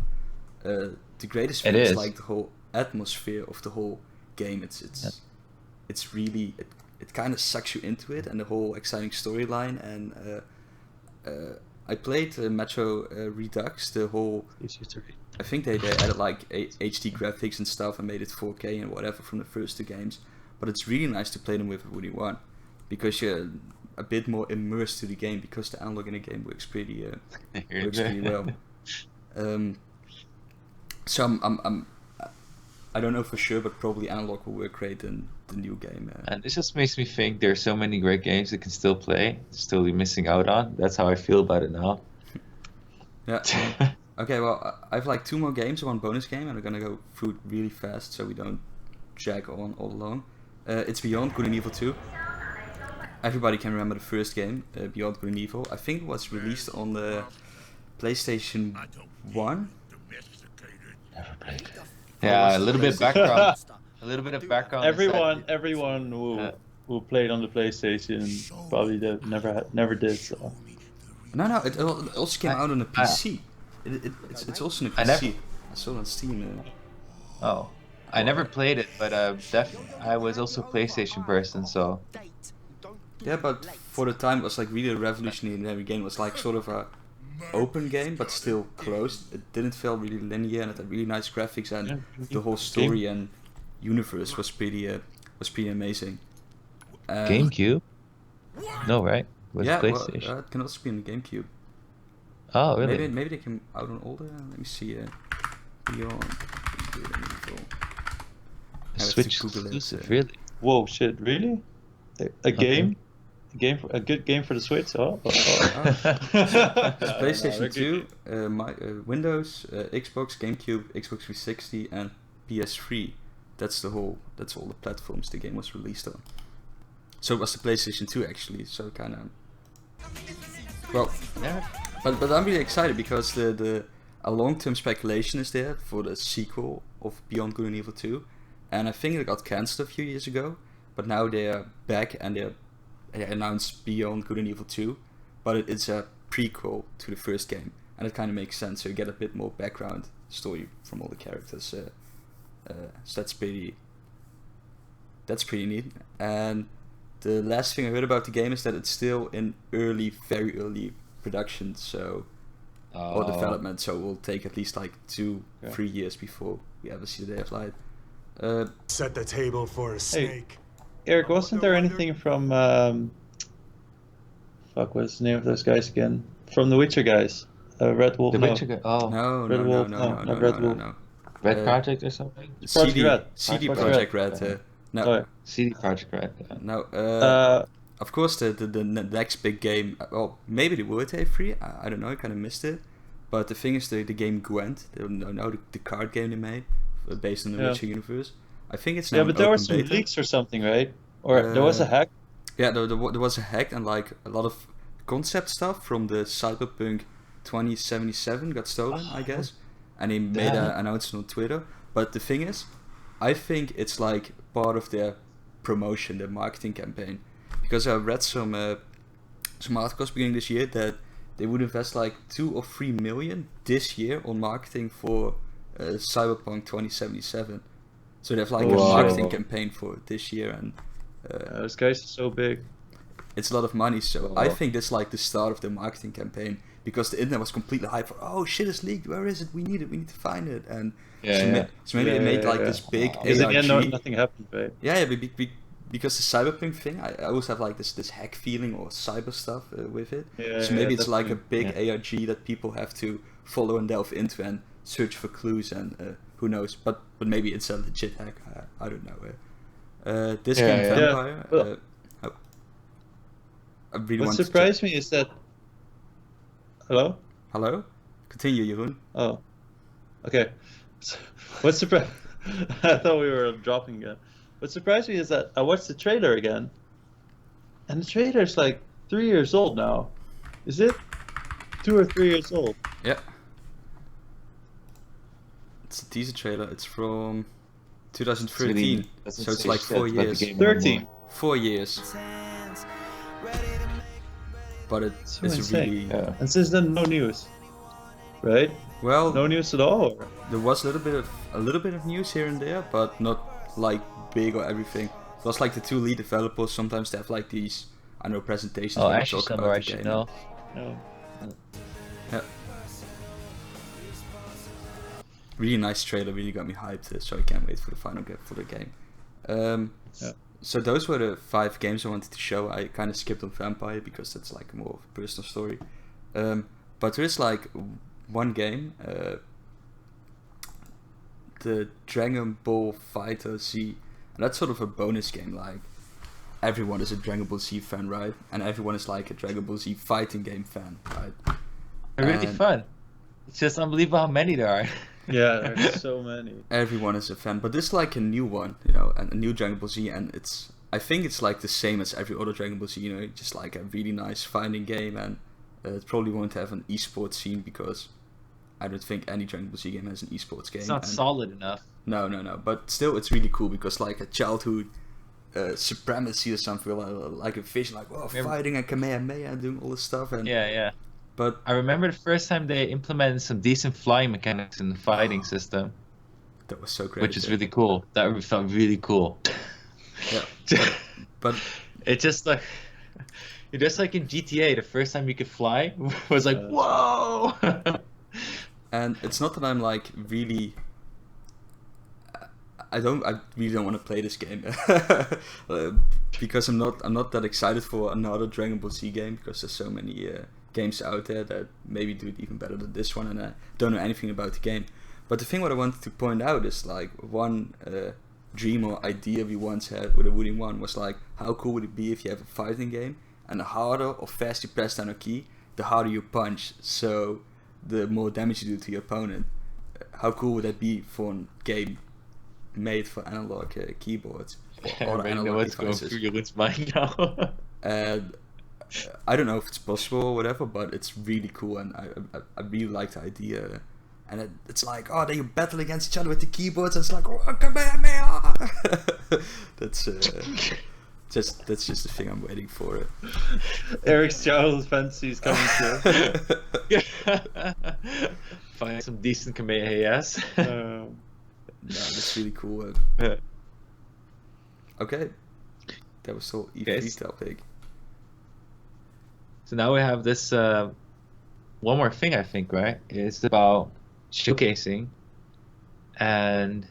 the greatest thing is like the whole atmosphere of the whole game. It's really, it kind of sucks you into it, and the whole exciting storyline, and I played Metro Redux, the whole. I think they added like HD graphics and stuff and made it 4K and whatever from the first 2 games. But it's really nice to play them with Wooting 1 because you're a bit more immersed to the game because the analog in the game works pretty well. So I don't know for sure, but probably analog will work great in the new game. And this just makes me think there's so many great games that can still play, still be missing out on. That's how I feel about it now. Yeah. Okay, well, I have like 2 more games, 1 bonus game, and we're gonna go through it really fast so we don't drag on all along. It's Beyond Good and Evil 2. Everybody can remember the first game, Beyond Good and Evil. I think it was released on the PlayStation 1. Never played it. Yeah, a little bit background. A little bit of background. Everyone who played on the PlayStation probably never did. So. No, it also came out on the PC. It's also on the PC. I saw it on Steam. Oh, I never played it, but I was also a PlayStation person, so. Yeah, but for the time it was like really a revolutionary game. It was like sort of a open game, but still closed. It didn't feel really linear, and it had really nice graphics, and the whole story and universe was pretty amazing. GameCube? No, right? Yeah, PlayStation. Well, it can also be on the GameCube. Oh, really? Maybe they came out on older. Let me see. Beyond Good and Evil. Switch exclusive, really? Whoa, shit! Really? A game? A good game for the Switch? Oh. It's PlayStation 2, Windows, Xbox, GameCube, Xbox 360, and PS3. That's all the platforms the game was released on. So it was the PlayStation 2 actually. So kind of. Well, yeah. But I'm really excited because a long-term speculation is there for the sequel of Beyond Good and Evil 2, and I think it got cancelled a few years ago. But now they are back and they announced Beyond Good and Evil 2, but it's a prequel to the first game, and it kind of makes sense. So you get a bit more background story from all the characters. So that's pretty neat. And the last thing I heard about the game is that it's still in very early production, or development. So it will take at least like 2-3 years before we ever see the day of light. Set the table for a snake. Eric, wasn't there anything from what's the name of those guys again? From the Witcher guys, Red Wolf. The Witcher guy. Oh, no, no. Red Project or something. CD Projekt Red. No. CD Projekt Red. Yeah. No. Of course, the next big game. Well, maybe they were free. I don't know. I kind of missed it. But the thing is, the game Gwent. The card game they made based on the Witcher universe. I think it's now but there were some leaks or something, right? Or there was a hack. Yeah, there was a hack, and like a lot of concept stuff from the Cyberpunk 2077 got stolen, I guess. And he made an announcement on Twitter. But the thing is, I think it's like part of their promotion, their marketing campaign, because I read some articles beginning this year that they would invest like 2 or 3 million this year on marketing for Cyberpunk 2077. So they have like a marketing campaign for this year, and those guys are so big. It's a lot of money. So I think that's like the start of the marketing campaign, because the internet was completely hyped for, oh shit, it's leaked. Where is it? We need to find it. And so maybe they made like this big ARG. Because in the end, nothing happened, right? Yeah, because the Cyberpunk thing, I always have like this hack feeling or cyber stuff with it. So maybe it's like a big ARG that people have to follow and delve into and search for clues, and who knows, but maybe it's a legit hack. I don't know. This game Vampire. Well, I really what surprised me is that. Hello. Continue, Jeroen. Oh, okay. What surprised? I thought we were dropping again. What surprised me is that I watched the trailer again, and the trailer's like 3 years old now. Is it 2 or 3 years old? Yeah. It's a teaser trailer. It's from 2013, so it's like 4 years. 13. 4 years. But it's really. And since then, no news, right? Well, no news at all. Or? There was a little bit of news here and there, but not like big or everything. It was like the 2 lead developers. Sometimes they have like these, I know, presentations. Oh, actually, somewhere I should know. No. Yeah. Really nice trailer, really got me hyped, so I can't wait for the final for the game. So those were the 5 games I wanted to show. I kind of skipped on Vampire because that's like more of a personal story. But there is like one game, the Dragon Ball Fighter Z, and that's sort of a bonus game. Like everyone is a Dragon Ball Z fan, right? And everyone is like a Dragon Ball Z fighting game fan, right? They're really fun. It's just unbelievable how many there are. Yeah, there's so many. Everyone is a fan, but this is like a new one, you know, a new Dragon Ball Z, and I think it's like the same as every other Dragon Ball Z, you know, just like a really nice fighting game, and it probably won't have an esports scene because I don't think any Dragon Ball Z game has an esports game. It's not solid enough. No, but still it's really cool because like a childhood supremacy or something, like a vision, like fighting and Kamehameha and doing all this stuff, and yeah. But I remember the first time they implemented some decent flying mechanics in the fighting system. That was so great. Which is really cool. That felt really cool. Yeah. but it's just like in GTA, the first time you could fly was like, whoa! And it's not that I'm like really. I really don't want to play this game because I'm not that excited for another Dragon Ball Z game because there's so many games out there that maybe do it even better than this one, and I don't know anything about the game. But the thing what I wanted to point out is like one dream or idea we once had with the Wooting 1 was like, how cool would it be if you have a fighting game and the harder or faster you press down a key, the harder you punch, so the more damage you do to your opponent. How cool would that be for a game made for analog keyboards or I analog know what's devices? going through your mind now. And I don't know if it's possible or whatever, but it's really cool, and I really like the idea. And it's like, oh, they battle against each other with the keyboards, and it's like, oh, Kamehameha! That's just the thing I'm waiting for. Eric's childhood fantasy is coming true. Find some decent Kamehamehas. No, that's really cool. Okay, that was all E3 topic. So now we have this one more thing, I think, right? It's about showcasing, and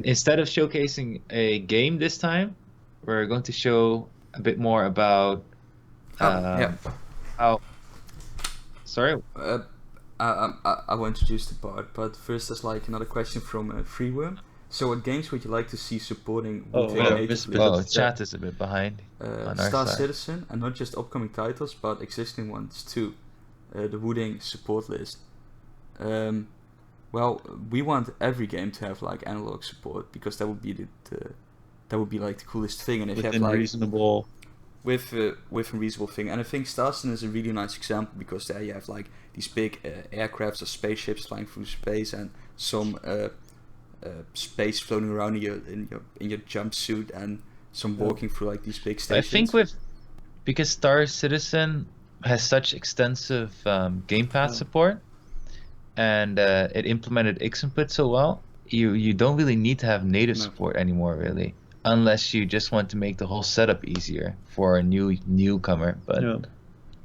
instead of showcasing a game this time, we're going to show a bit more about how. Sorry. I will introduce the part, but first there's like another question from Freeworm. So what games would you like to see supporting natively? Chat is a bit behind on our Star side. Citizen, and not just upcoming titles, but existing ones too. The Wooting support list. Well, we want every game to have like analog support because that would be that would be like the coolest thing, and if you have like reasonable. with a reasonable thing. And I think Star Citizen is a really nice example because there you have like these big aircrafts or spaceships flying through space and some space floating around in your jumpsuit and some walking through like these big stations. I think because Star Citizen has such extensive Game Pass support, and it implemented Xinput so well, you don't really need to have native support anymore, really, unless you just want to make the whole setup easier for a newcomer. But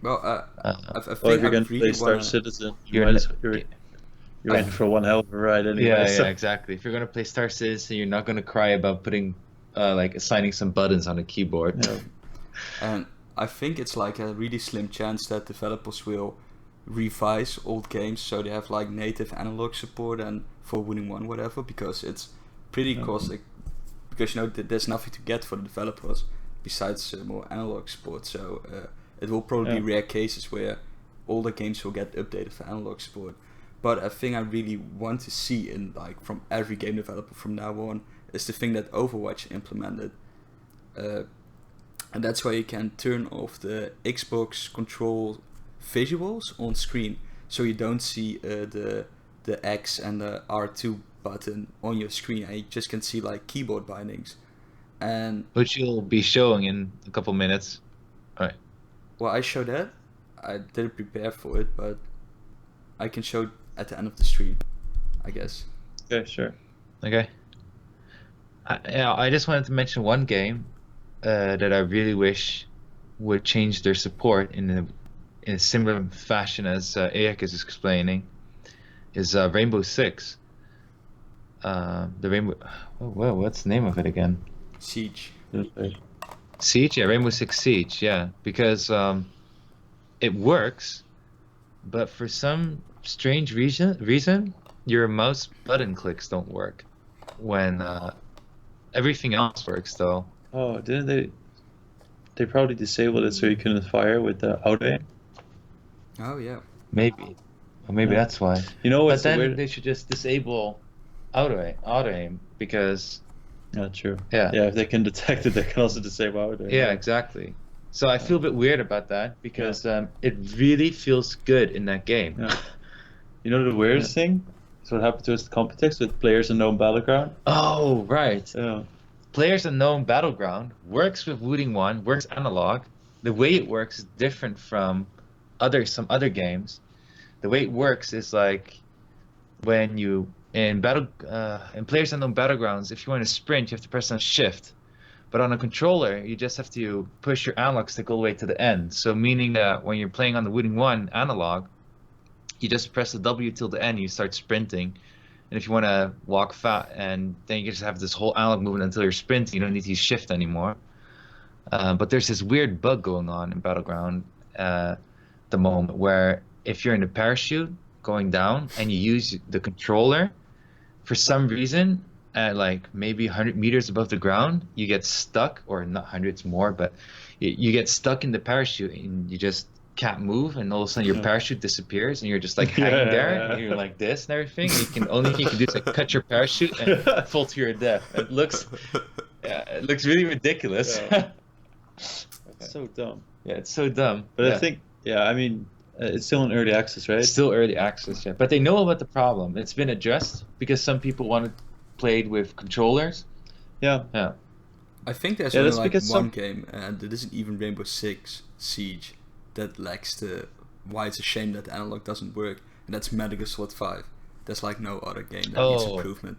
well, I think if you're going to really play Star Citizen, you're in for one hell of a ride anyway. Yeah, exactly. If you're going to play Star Citizen, you're not going to cry about putting like assigning some buttons on a keyboard. Yeah. And I think it's like a really slim chance that developers will revise old games so they have like native analog support and for Wooting 1 whatever, because it's pretty costly, because you know there's nothing to get for the developers besides more analog support, so it will probably be rare cases where older games will get updated for analog support. But a thing I really want to see in like from every game developer from now on is the thing that Overwatch implemented, and that's where you can turn off the Xbox control visuals on screen, so you don't see the X and the R2 button on your screen, and you just can see like keyboard bindings. And which you'll be showing in a couple minutes. All right. Well, I showed that. I didn't prepare for it, but I can show at the end of the stream, I guess. Okay, sure. Okay. I just wanted to mention one game that I really wish would change their support in in a similar fashion as Ayak is explaining, is Rainbow Six. The Rainbow. What's the name of it again? Siege. Siege, yeah, Rainbow Six Siege, yeah, because it works, but for some strange reason, your mouse button clicks don't work when everything else works though. Oh, didn't they? They probably disabled it so you couldn't fire with the auto aim. Oh yeah. Maybe, or maybe Yeah. that's why. You know But what's the then weird? they should just disable auto aim because Yeah, true. yeah. Yeah, if they can detect it, they can also disable auto aim. Yeah, exactly. So I feel a bit weird about that because it really feels good in that game. Yeah. You know the weirdest thing? Is what happened to us at Compitex with Players Unknown Battleground. Oh, right. Yeah. Players Unknown Battleground works with Wooting 1, works analog. The way it works is different from some other games. The way it works is like when you in Players Unknown Battlegrounds, if you want to sprint, you have to press on shift. But on a controller, you just have to push your analog stick all the way to the end. So meaning that when you're playing on the Wooting 1 analog, you just press the W till the end, you start sprinting. And if you want to walk fast, and then you just have this whole analog movement until you're sprinting, you don't need to use shift anymore. But there's this weird bug going on in Battleground at the moment where if you're in a parachute going down and you use the controller, for some reason, at like maybe 100 meters above the ground, you get stuck, or not hundreds more, but you get stuck in the parachute and you just can't move, and all of a sudden your parachute disappears and you're just like hanging there and you're like this and everything, and only thing you can do is like cut your parachute and fall to your death. It looks really ridiculous. Yeah. So dumb. Yeah, it's so dumb. But I think, I mean, it's still in early access, right? It's still early access, yeah. But they know about the problem. It's been addressed because some people want to play it with controllers. Yeah. Yeah. I think there's only like one game, and it isn't even Rainbow Six Siege, that lacks the why it's a shame that the analog doesn't work, and that's Metal Gear Solid 5. There's like no other game that needs improvement.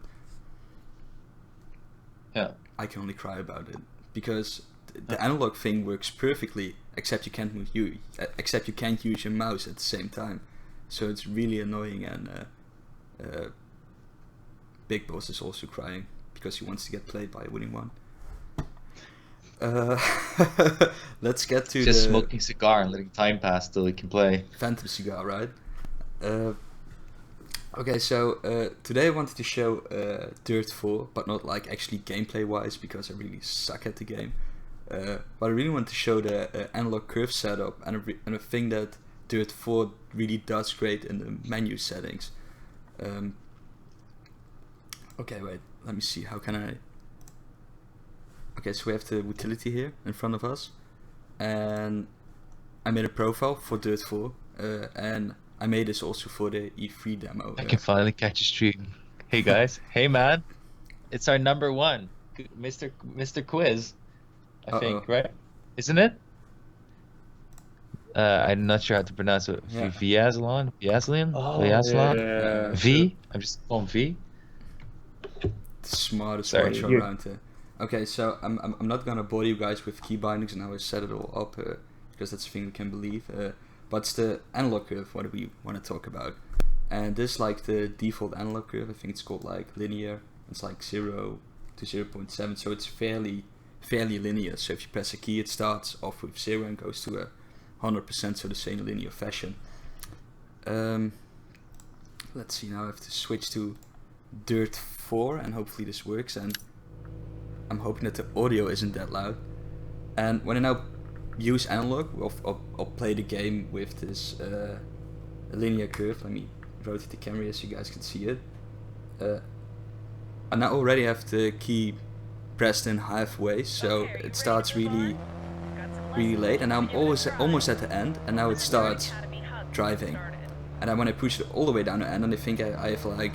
Yeah. I can only cry about it because the analog thing works perfectly, except you can't use your mouse at the same time. So it's really annoying, and Big Boss is also crying because he wants to get played by a Winning One. Let's get to just smoking cigar and letting time pass till he can play. Phantom cigar, right? Okay, so today I wanted to show Dirt 4, but not like actually gameplay wise because I really suck at the game. But I really want to show the analog curve setup and a thing that Dirt 4 really does great in the menu settings. Okay, wait, let me see, how can I... Okay, so we have the utility here in front of us, and I made a profile for Dirt 4, and I made this also for the E3 demo. I can finally catch a stream. Hey guys, hey man, it's our number one, Mr. Quiz, I think, right? Isn't it? I'm not sure how to pronounce it. Yeah. Viazlan? Oh, Viazlan? V? I'm just calling V. The smartest Sorry, watch around here. Okay, so I'm not gonna bore you guys with key bindings and how I set it all up, because that's a thing we can believe. But it's the analog curve what we want to talk about, and this is like the default analog curve. I think it's called like linear. It's like 0 to 0.7, so it's fairly linear. So if you press a key, it starts off with 0 and goes to 100%, so the same linear fashion. Let's see, now I have to switch to Dirt 4, and hopefully this works, and I'm hoping that the audio isn't that loud. And when I now use analog, I'll play the game with this linear curve. Let me rotate the camera so you guys can see it. I now already have the key pressed in halfway, so it starts really late, and now I'm almost at the end, and now it starts driving. And then when I push it all the way down the end, and I think I have like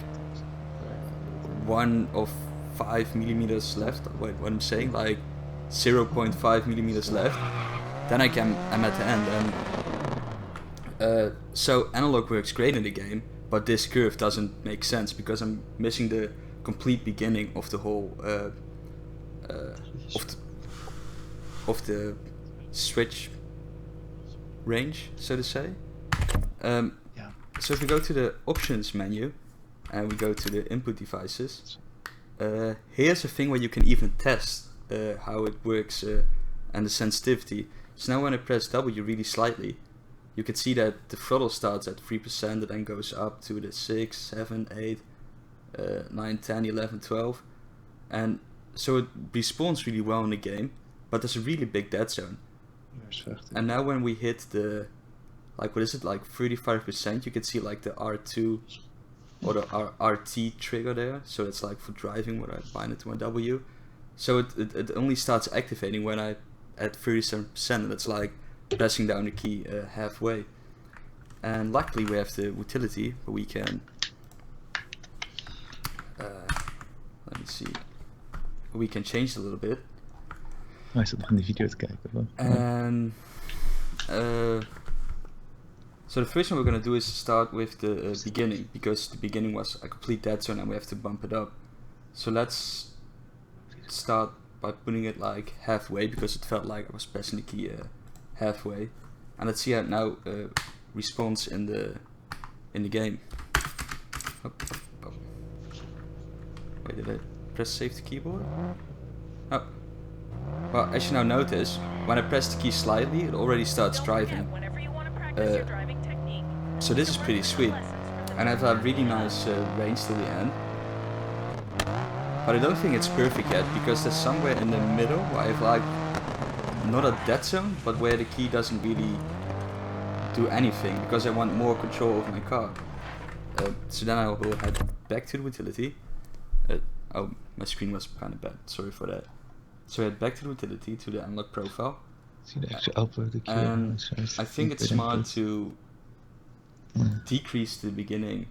1 of 5 millimeters left. Wait, what I'm saying, like 0.5 millimeters left. Then I'm at the end, and so analog works great in the game, but this curve doesn't make sense because I'm missing the complete beginning of the whole of the switch range, so to say. So if we go to the options menu and we go to the input devices, here's a thing where you can even test how it works and the sensitivity. So now when I press W really slightly, you can see that the throttle starts at 3% and then goes up to the 6, 7, 8, 9, 10, 11, 12. And so it responds really well in the game, but there's a really big dead zone. And now when we hit the, like, what is it, like 35%, you can see like the R2 or the RT trigger there. So it's like for driving when I bind it to my W. So it only starts activating when I at 37%, and it's like pressing down the key halfway. And luckily we have the utility where we can let me see, we can change it a little bit. Ik zat nog in die video te kijken. And so the first thing we're going to do is start with the beginning, because the beginning was a complete dead zone and we have to bump it up. So let's start by putting it like halfway, because it felt like I was pressing the key halfway. And let's see how it now responds in the game. Oh. Wait, did I press save the keyboard? Oh. Well, as you now notice, when I press the key slightly, it already starts driving. So this is pretty sweet. And I have a really nice range till the end. But I don't think it's perfect yet, because there's somewhere in the middle where I have like, not a dead zone, but where the key doesn't really do anything, because I want more control over my car. So then I will head back to the utility. Oh, my screen was kind of bad, sorry for that. So head back to the utility, to the analog profile. And I think it's smart to decrease the beginning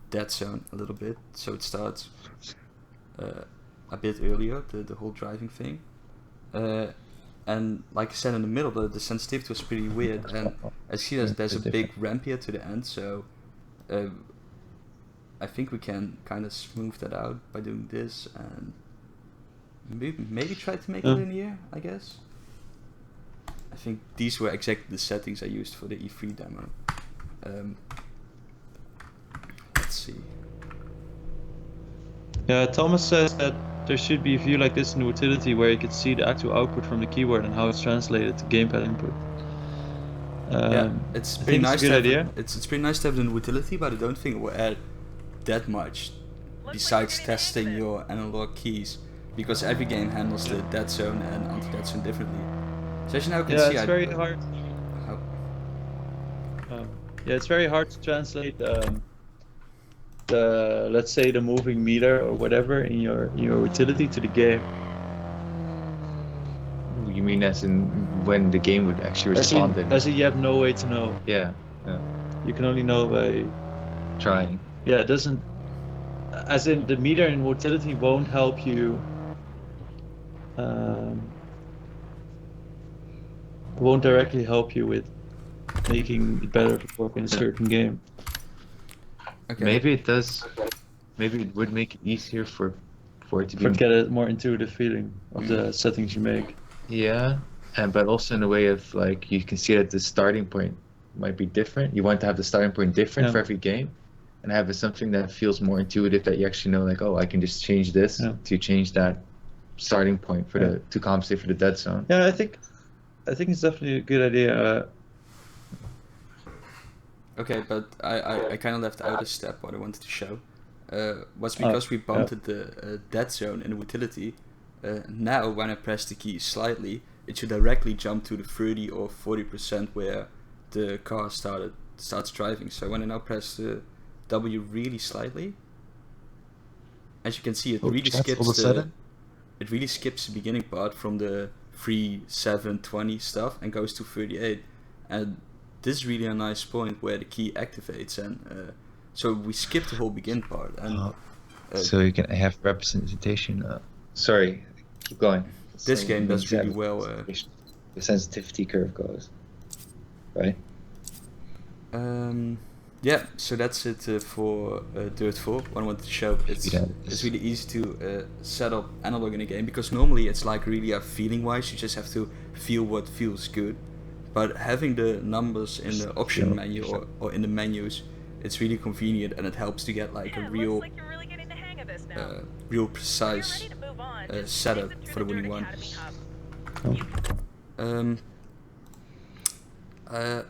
dead zone a little bit, so it starts a bit earlier, the whole driving thing. And like I said, in the middle, the sensitivity was pretty weird, and I see there's a big ramp here to the end, so I think we can kind of smooth that out by doing this, and maybe try to make it linear, I guess. I think these were exactly the settings I used for the E3 demo. Let's see. Yeah, Thomas says that there should be a view like this in the utility where you can see the actual output from the keyboard and how it's translated to gamepad input. Yeah, it's pretty nice to have it. It's pretty nice to have it in the utility, but I don't think it will add that much besides testing your analog keys, because every game handles the dead zone and anti-dead zone differently. So as you now can see, it's very hard. Yeah, it's very hard to translate the, let's say, the moving meter or whatever in your utility to the game. You mean as in when the game would actually respond? As in you have no way to know. Yeah. You can only know by trying. Yeah, it doesn't. As in the meter in utility won't help you. Won't directly help you with making it better to work in a certain game. Okay. Maybe it does. Maybe it would make it easier for it to get a more intuitive feeling of the settings you make. Yeah, but also in a way of like you can see that the starting point might be different. You want to have the starting point different for every game, and have something that feels more intuitive, that you actually know, like, oh, I can just change this to change that starting point for to compensate for the dead zone. Yeah, I think it's definitely a good idea. Okay, but I kind of left out a step what I wanted to show. Was because we bumped the dead zone in the utility. Now when I press the key slightly, it should directly jump to the 30 or 40% where the car starts driving. So when I now press the W really slightly, as you can see, it really skips the beginning part from the 3, 7, 20 stuff and goes to 38. And this is really a nice point where the key activates, and so we skip the whole begin part. And so you can have representation. Sorry, keep going. This game does really well. The sensitivity curve goes, right? Yeah, so that's it for Dirt 4. What I wanted to show. It's really easy to set up analog in a game, because normally it's like really a feeling wise. You just have to feel what feels good. But having the numbers in the option menu or in the menus, it's really convenient, and it helps to get like a real, real precise setup for the Wooting one.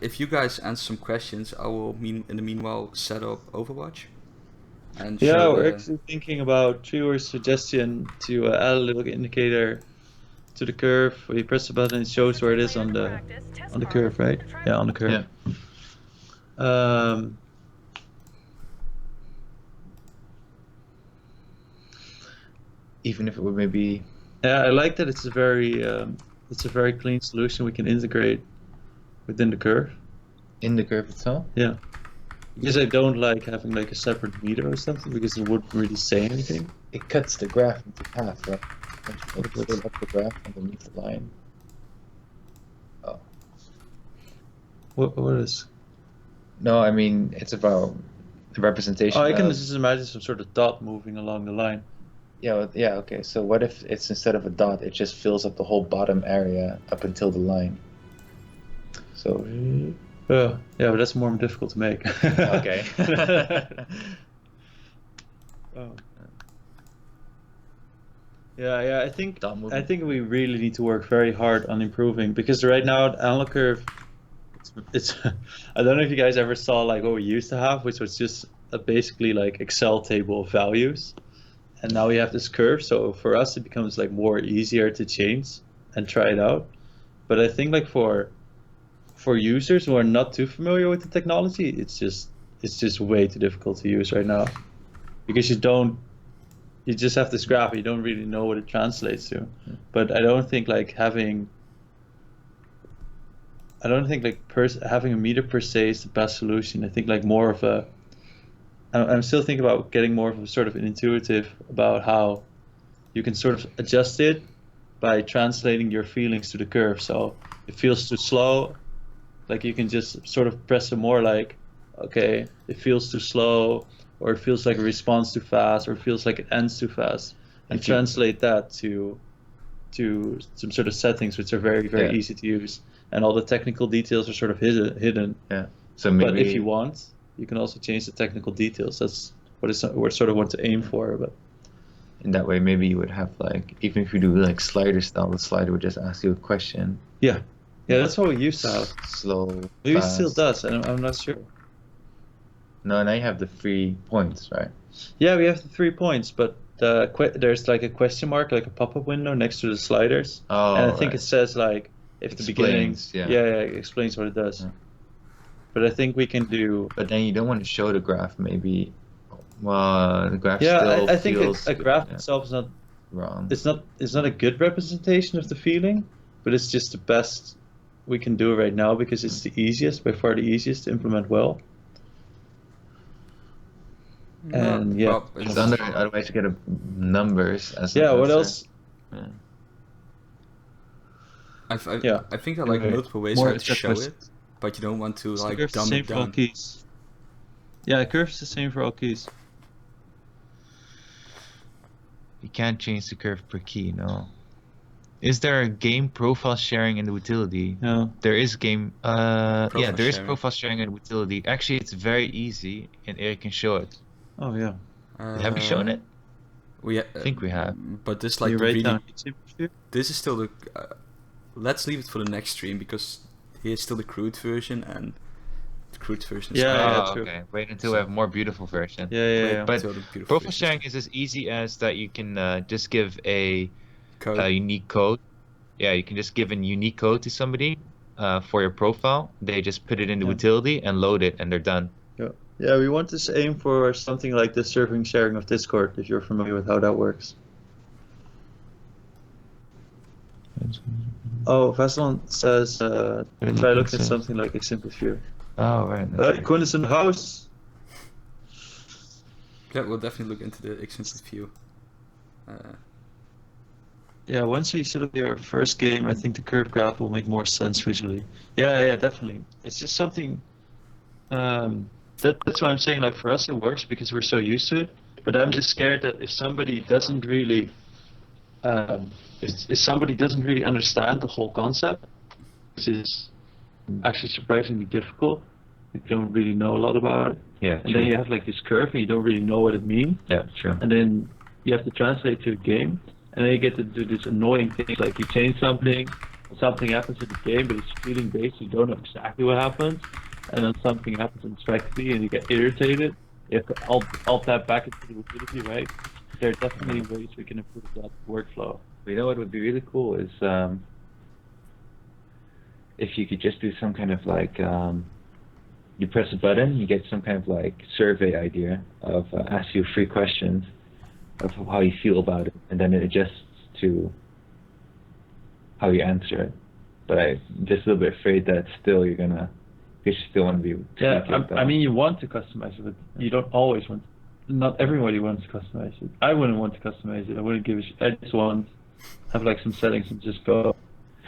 If you guys answer some questions, I will in the meanwhile set up Overwatch. And we're actually thinking about Treewor's suggestion to add a little indicator to the curve. We press the button, it shows where it is on the curve, right? Yeah, on the curve. Yeah. Even if it would maybe. Yeah, I like that it's a very clean solution we can integrate within the curve. In the curve itself? Yeah. Because I don't like having like a separate meter or something, because it wouldn't really say anything. It cuts the graph into half, right? Fill up the graph underneath the line. Oh. What is? No, I mean it's about the representation. Oh, I can just imagine some sort of dot moving along the line. Yeah, yeah, okay. So what if it's instead of a dot, it just fills up the whole bottom area up until the line? So. Yeah, but that's more difficult to make. Okay. Oh. Yeah. I think we really need to work very hard on improving, because right now the analog curve, it's I don't know if you guys ever saw like what we used to have, which was just basically like Excel table of values, and now we have this curve. So for us, it becomes like more easier to change and try it out. But I think like for users who are not too familiar with the technology, it's just way too difficult to use right now, because you just have this graph, you don't really know what it translates to. But I don't think like having a meter per se is the best solution. I think like more of I'm still thinking about getting more of a sort of an intuitive about how you can sort of adjust it by translating your feelings to the curve. So it feels too slow, like you can just sort of press it more like, okay, it feels too slow, or it feels like a response too fast, or it feels like it ends too fast, and translate that to some sort of settings which are very, very easy to use, and all the technical details are sort of hidden. Yeah. So maybe. But if you want, you can also change the technical details. That's what we sort of want to aim for. But in that way, maybe you would have like, even if you do like slider style, the slider would just ask you a question. Yeah, that's what we used to have. Slow. Maybe it still does, and I'm not sure. No, now you have the 3 points, right? Yeah, we have the 3 points, but there's like a question mark, like a pop-up window next to the sliders. Oh, and I think it says like, if the beginning, it explains what it does. Yeah. But I think we can do. But then you don't want to show the graph, maybe. Well, the graph still feels. I think a graph good, itself is not wrong. It's not a good representation of the feeling, but it's just the best we can do right now, because it's the easiest, by far the easiest to implement well. And it's otherwise you get numbers as what else? Yeah. I think there are like multiple ways how to show it, but you don't want to like dumb it down. Keys. Yeah, the curve is the same for all keys. You can't change the curve per key, no. Is there a game profile sharing in the utility? No. There is game. There is profile sharing in the utility. Actually, it's very easy, and Eric can show it. Oh yeah. Have you shown it? I think we have. But this like this is still the. Let's leave it for the next stream, because here's still the crude version, and the crude version is okay. Wait until we have more beautiful version. Yeah. But profile sharing is as easy as that. You can just give a unique code. Yeah, you can just give a unique code to somebody for your profile. They just put it in the utility and load it, and they're done. Yeah, we want to aim for something like the serving sharing of Discord, if you're familiar with how that works. Oh, Vaslon says try looking at something like a simple view. Oh, right. Quinn is in the house. Yeah, we'll definitely look into the XMP view. Yeah, once we set up your first game, I think the curve graph will make more sense visually. Yeah, definitely. It's just something. That's why I'm saying, like, for us it works because we're so used to it. But I'm just scared that if somebody doesn't really, if somebody doesn't really understand the whole concept, which is actually surprisingly difficult. You don't really know a lot about it. Yeah. And then you have like this curve and you don't really know what it means. Yeah, true. And then you have to translate to the game. And then you get to do this annoying things like you change something happens in the game, but it's feeling based, you don't know exactly what happens. And then something happens unexpectedly and you get irritated. You have to alt tab back into the utility, right? There are definitely ways we can improve that workflow. You know what would be really cool is if you could just do some kind of like you press a button, you get some kind of like survey idea of ask you 3 questions of how you feel about it, and then it adjusts to how you answer it. But I'm just a little bit afraid that still you still want to be. I mean, you want to customize it, but you don't always want. Not everybody wants to customize it. I wouldn't want to customize it. I wouldn't give a shit. I just want have like some settings and just go.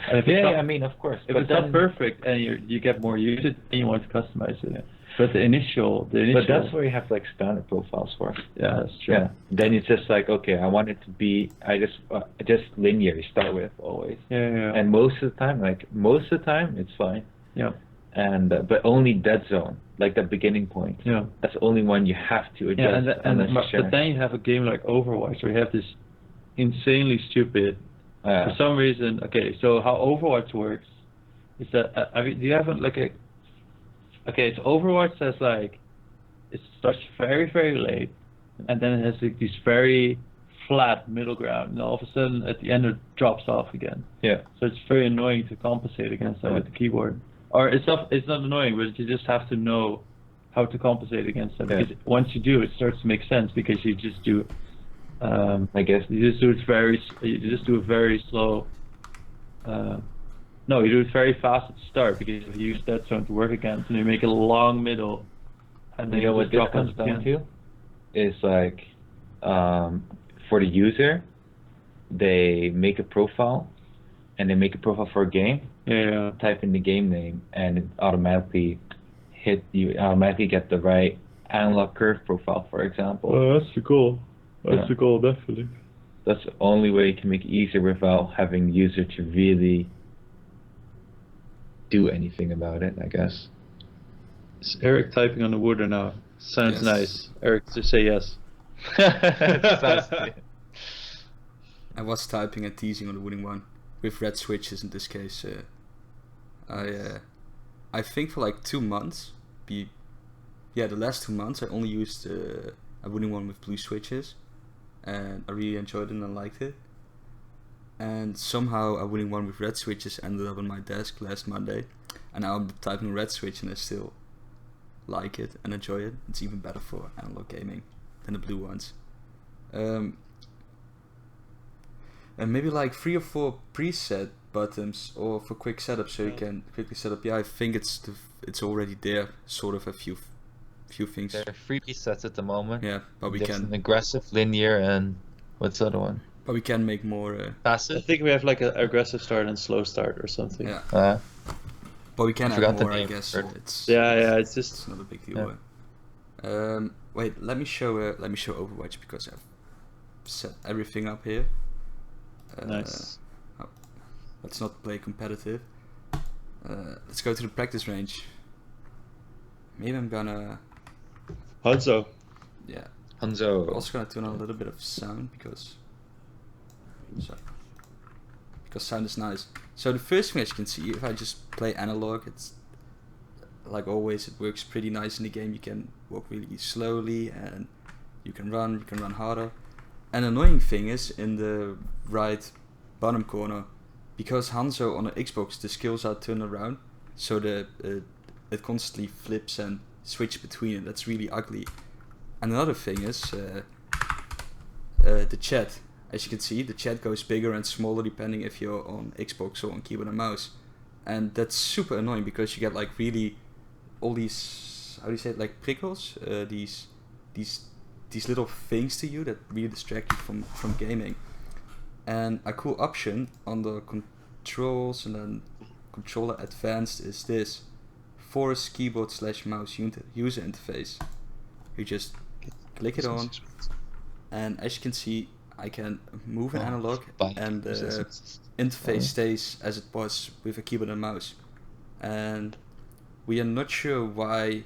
And if I mean, of course. If it's not perfect and you get more usage, then you want to customize it. But the initial. But that's where you have like standard profiles for. Yeah, that's true. Yeah. Then it's just like, okay, I want it to be. I just linear. You start with always. Yeah. And most of the time, it's fine. Yeah. And but only that zone, like that beginning point. Yeah. That's the only one you have to adjust. But then you have a game like Overwatch where you have this insanely stupid. For some reason, okay. So how Overwatch works is that do you have like a? Okay, so Overwatch says like it starts very very late, and then it has like this very flat middle ground, and all of a sudden at the end it drops off again. Yeah. So it's very annoying to compensate against that with the keyboard. Or it's not annoying, but you just have to know how to compensate against that. Because once you do, it starts to make sense because you just do. I guess you just do it very. You just do it very slow. No, you do it very fast at the start because you use that zone to work against, and you make a long middle. And then you know what this comes down to? Is like for the user, they make a profile, and they make a profile for a game. Yeah. Type in the game name, and it automatically automatically get the right analog curve profile, for example. Oh, that's the goal. That's the goal, definitely. That's the only way you can make it easier without having the user to really do anything about it, I guess. Is Eric typing on the Wooter now? Sounds nice. Eric, just say yes. I was typing and teasing on the Wooting one with red switches in this case. I think for like 2 months, the last 2 months I only used a Wooting one with blue switches, and I really enjoyed it and I liked it. And somehow a Wooting one with red switches ended up on my desk last Monday, and now I'm typing red switch and I still like it and enjoy it. It's even better for analog gaming than the blue ones. And maybe like 3 or 4 preset buttons or for quick setup, so you can quickly set up. I think it's already there, sort of a few things. There are 3 presets at the moment. Yeah, but we There's can an aggressive, linear, and what's the other one? But we can make more I passive. think we have like an aggressive start and slow start or something. Yeah. But we can I add forgot the more, I name guess. for it. It's not a big deal. Wait, let me show Overwatch because I've set everything up here. Nice. Let's not play competitive. Let's go to the practice range. Maybe I'm gonna. Hanzo. Yeah. Hanzo. Also gonna turn on a little bit of sound because sound is nice. So the first thing, as you can see, if I just play analog, it's like always, it works pretty nice in the game. You can walk really slowly and you can run harder. An annoying thing is in the right bottom corner, because Hanzo on the Xbox, the skills are turned around, so it constantly flips and switches between it. That's really ugly. And another thing is the chat. As you can see, the chat goes bigger and smaller depending if you're on Xbox or on keyboard and mouse. And that's super annoying because you get like really all these, how do you say it, like prickles, these little things to you that really distract you from gaming. And a cool option on the controls and then controller advanced is this force keyboard / mouse user interface. You just click it on, and as you can see, I can move an analog and the interface stays as it was with a keyboard and mouse. and we are not sure why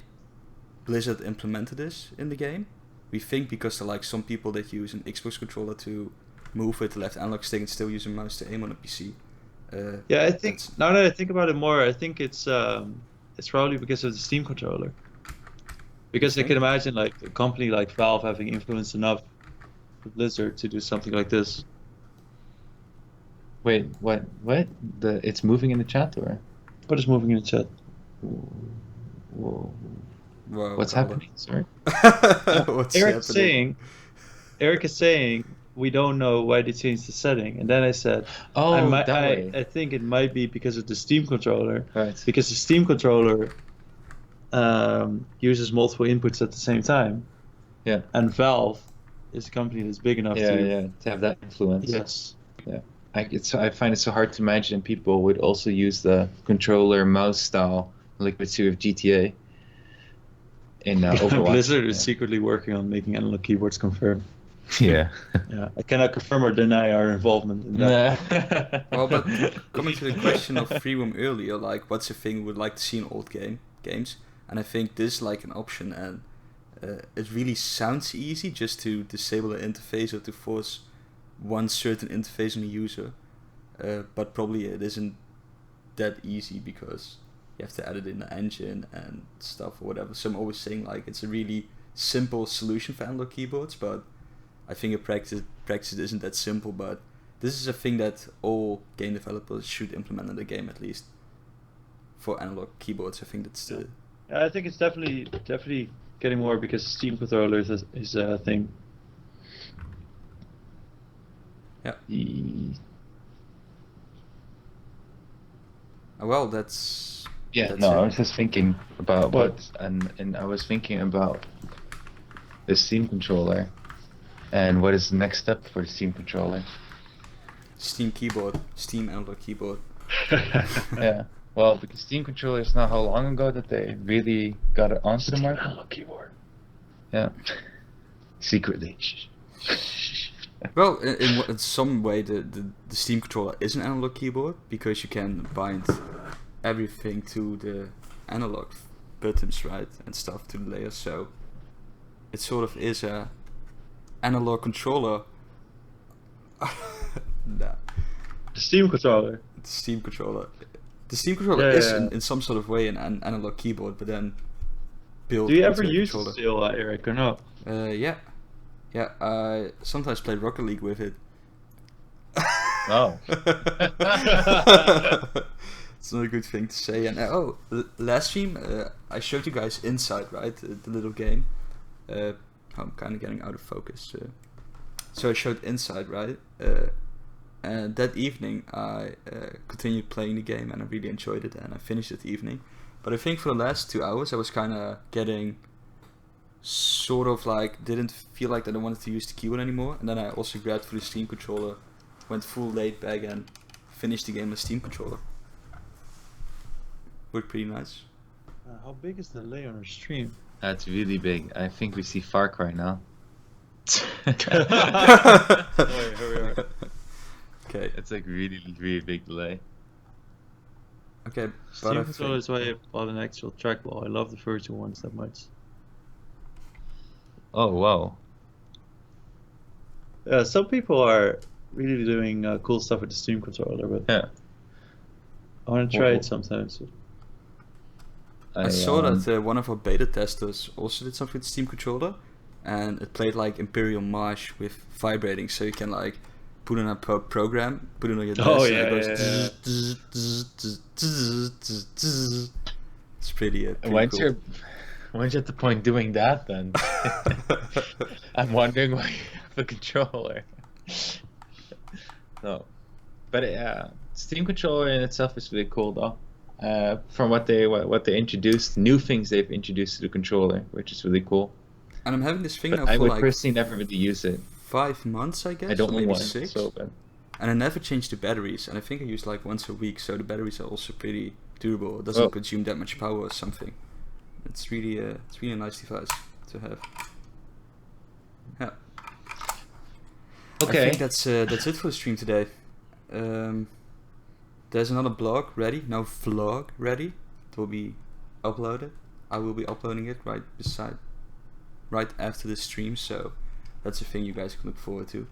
Blizzard implemented this in the game. We think because there are like some people that use an Xbox controller to move with the left analog stick and still use a mouse to aim on a PC. Yeah, I think now that I think about it more, I think it's probably because of the Steam controller. Because I can imagine like a company like Valve having influence enough with Blizzard to do something like this. Wait, what? It's moving in the chat, or What is moving in the chat? whoa. Whoa, What's happening? Sorry. What's Eric is saying we don't know why they changed the setting, and then I said, I think it might be because of the Steam controller, Right. because the Steam controller uses multiple inputs at the same time. Yeah. And Valve is a company that's big enough to have that influence. Yes. Yeah. I find it so hard to imagine people would also use the controller mouse style Liquid 2 of GTA in Overwatch. Blizzard is secretly working on making analog keyboards confirm. Yeah. Yeah, I cannot confirm or deny our involvement in that. Well, but coming to the question of free roam earlier, like what's the thing we would like to see in old games? And I think this is like an option, and it really sounds easy just to disable the interface or to force one certain interface on the user, but probably it isn't that easy because you have to add it in the engine and stuff or whatever. So I'm always saying like it's a really simple solution for analog keyboards, but I think in practice it isn't that simple. But this is a thing that all game developers should implement in the game, at least for analog keyboards. I think that's the... I think it's definitely getting more because Steam controllers is a thing. Yeah. Well, that's... Yeah, that's no, it. I was just thinking about and I was thinking about the Steam controller and what is the next step for the Steam controller. Steam keyboard, Steam analog keyboard. Yeah, well, because Steam controller is not how long ago that they really got it onto the market. Analog keyboard. Yeah, secretly. Well, in some way, the Steam controller is an analog keyboard because you can bind everything to the analog buttons, right, and stuff to the layers. So it sort of is a analog controller. Nah. The Steam controller. The Steam controller. The Steam controller is in some sort of way an analog keyboard, but then built. Do you ever into a use controller. it still, Eric, or no? Yeah. Yeah, I sometimes play Rocket League with it. Oh. It's not a good thing to say. And last stream I showed you guys Inside, right? The little game. I'm kind of getting out of focus. So I showed Inside, right? And that evening I continued playing the game and I really enjoyed it and I finished it evening. But I think for the last 2 hours I was kind of getting sort of like didn't feel like that I wanted to use the keyboard anymore, and then I also grabbed for the Steam controller, went full laid back and finished the game with Steam controller. Worked pretty nice. How big is the delay on our stream? That's really big. I think we see Far Cry now. Okay. It's like really big delay. Okay, but Steam controller is why I bought an actual trackball. I love the virtual ones that much. Oh wow. Yeah, some people are really doing cool stuff with the Steam controller, but Yeah. I want to try it sometimes. I saw that one of our beta testers also did something with the Steam controller, and it played like Imperial March with vibrating, so you can like put in a program, put it on your desk, Oh, and yeah, it goes. It's pretty cool. Once you're at the point doing that, then I'm wondering why you have a controller. No, but Steam controller in itself is really cool, though. From what they introduced, new things they've introduced to the controller, which is really cool. And I'm having this thing But now I for would like personally never really use it. 5 months, I guess, I don't or know maybe why. 6. So bad. And I never changed the batteries, and I think I use like once a week, so the batteries are also pretty durable. It doesn't consume that much power or something. It's really a nice device to have. Yeah. Okay. I think that's it for the stream today. there's another blog ready, no vlog ready. It will be uploaded. I will be uploading it right after the stream, so that's a thing you guys can look forward to.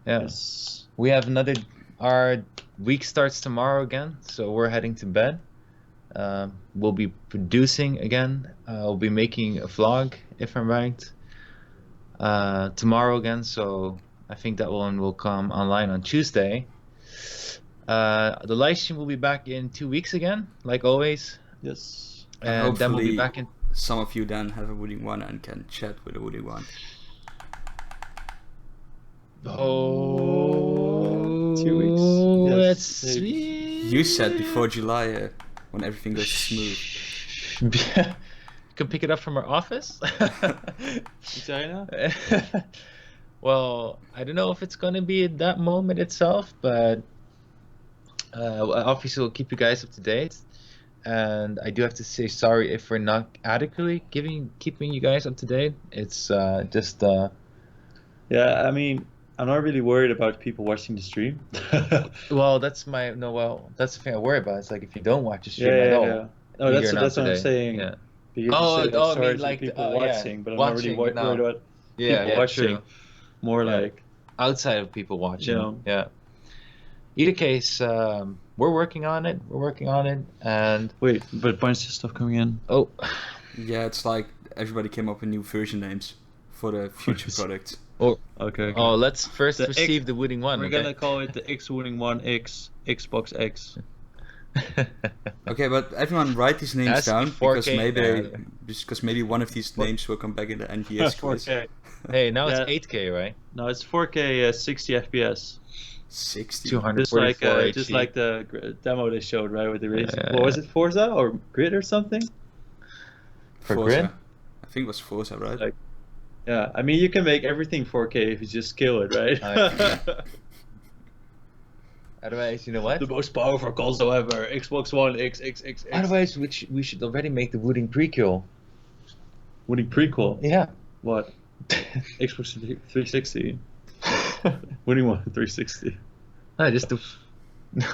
Yes. We have our week starts tomorrow again, so we're heading to bed. We'll be producing again. We'll be making a vlog, if I'm right, tomorrow again, so I think that one will come online on Tuesday. The live stream will be back in 2 weeks again, like always. Yes. And then we'll be back in... Some of you then have a Wooting One and can chat with a Wooting One. Oh, 2 weeks. Yes. Let's see. You said before July, when everything goes smooth. You can pick it up from our office. China? Well, I don't know if it's gonna be at that moment itself, but obviously we'll keep you guys up to date. And I do have to say sorry if we're not adequately keeping you guys up to date. It's just Yeah, I mean, I'm not really worried about people watching the stream. well, that's the thing I worry about. It's like if you don't watch the stream at all. Yeah. No, that's what I'm saying. Yeah. You I sorry mean, like people watching, but I'm not really worried about yeah, people watching. True. More Yeah. like Outside of people watching. Yeah. Either case, we're working on it. And wait, but a bunch of stuff coming in. oh, Yeah, it's like everybody came up with new version names for the future products. Okay. oh, let's first The receive the Wooting One. We're gonna call it the X Wooting 1X Xbox X. Okay, but everyone write these names That's down 4K, because maybe one of these names will come back in the NGS quiz. 4K. Hey, now Yeah. it's 8K, right? No, it's 4K 60 FPS. 60. 244 Just HD. like the demo they showed, right? With the racing. Yeah. What was it, Forza or Grid or something? For Forza. Grid? I think it was Forza, right? Like- Yeah, I mean you can make everything 4K if you just scale it, right? Otherwise, you know what? The most powerful console ever, Xbox One X. Otherwise, we should already make the Wooting prequel. Wooting prequel. Yeah. What? Xbox 360. Wooting One 360. No, just the. No.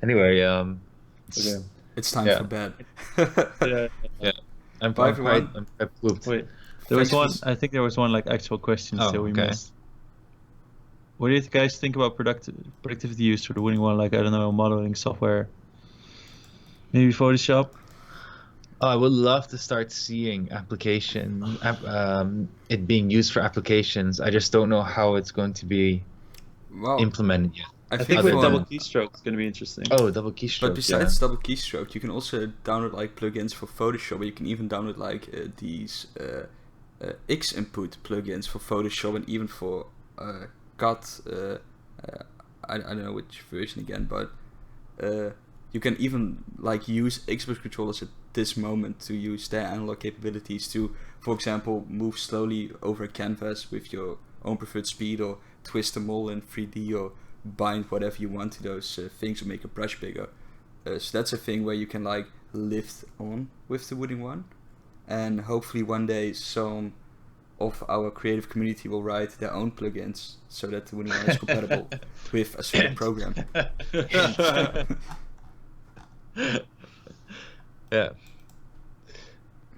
Anyway, Okay. It's time Yeah. for bed. Yeah. I'm Bye, quite everyone. pooped. Wait, there was one. Thanks for I think there was one like actual question Oh, that we okay. missed. What do you guys think about productivity use for the Wooting One? Like I don't know, modeling software. Maybe Photoshop. Oh, I would love to start seeing it being used for applications. I just don't know how it's going to be Well, implemented yet. I I think think with for- double keystroke it's gonna be interesting. Oh, double keystroke. But besides double keystroke, you can also download like plugins for Photoshop. Or you can even download like these X input plugins for Photoshop and even for CAD. I don't know which version again, but you can even like use Xbox controllers at this moment to use their analog capabilities to, for example, move slowly over a canvas with your own preferred speed, or twist a model in 3D, or bind whatever you want to those things, or make a brush bigger. So that's a thing where you can like lift on with the Wooting One, and hopefully one day some of our creative community will write their own plugins so that the Wooting One is compatible with a certain program. Yeah.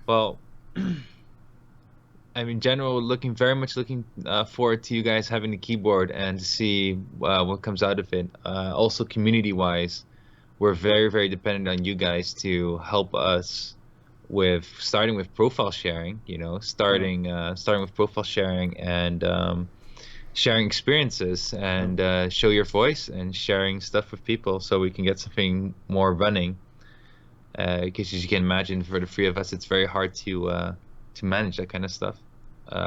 Well, I'm in general very much looking forward to you guys having the keyboard and to see what comes out of it. Also, community-wise, we're very, very dependent on you guys to help us with starting with profile sharing. You know, starting with profile sharing and sharing experiences and show your voice and sharing stuff with people so we can get something more running. Because as you can imagine, for the three of us, it's very hard to manage that kind of stuff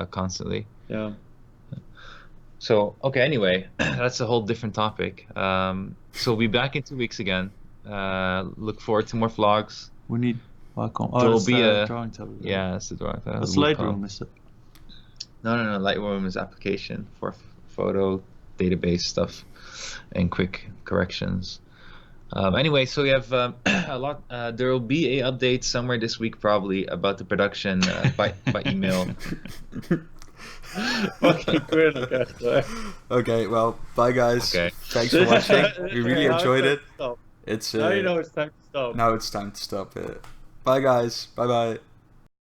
constantly. Yeah. So okay, anyway, that's a whole different topic. So we'll be back in 2 weeks again. Look forward to more vlogs. We need Wacom. Oh, There'll that's be the a- drawing tablet. Yeah, that's the drawing. That's Lightroom, is it? No. Lightroom is application for photo database stuff and quick corrections. Anyway, so we have a lot. There will be a update somewhere this week, probably, about the production by email. Fucking grillig echt hoor. Okay, well, bye guys. Okay. Thanks for watching. We really Now enjoyed it. Stop. It's Now you know it's time to stop. now it's time to stop. Bye guys. Bye bye.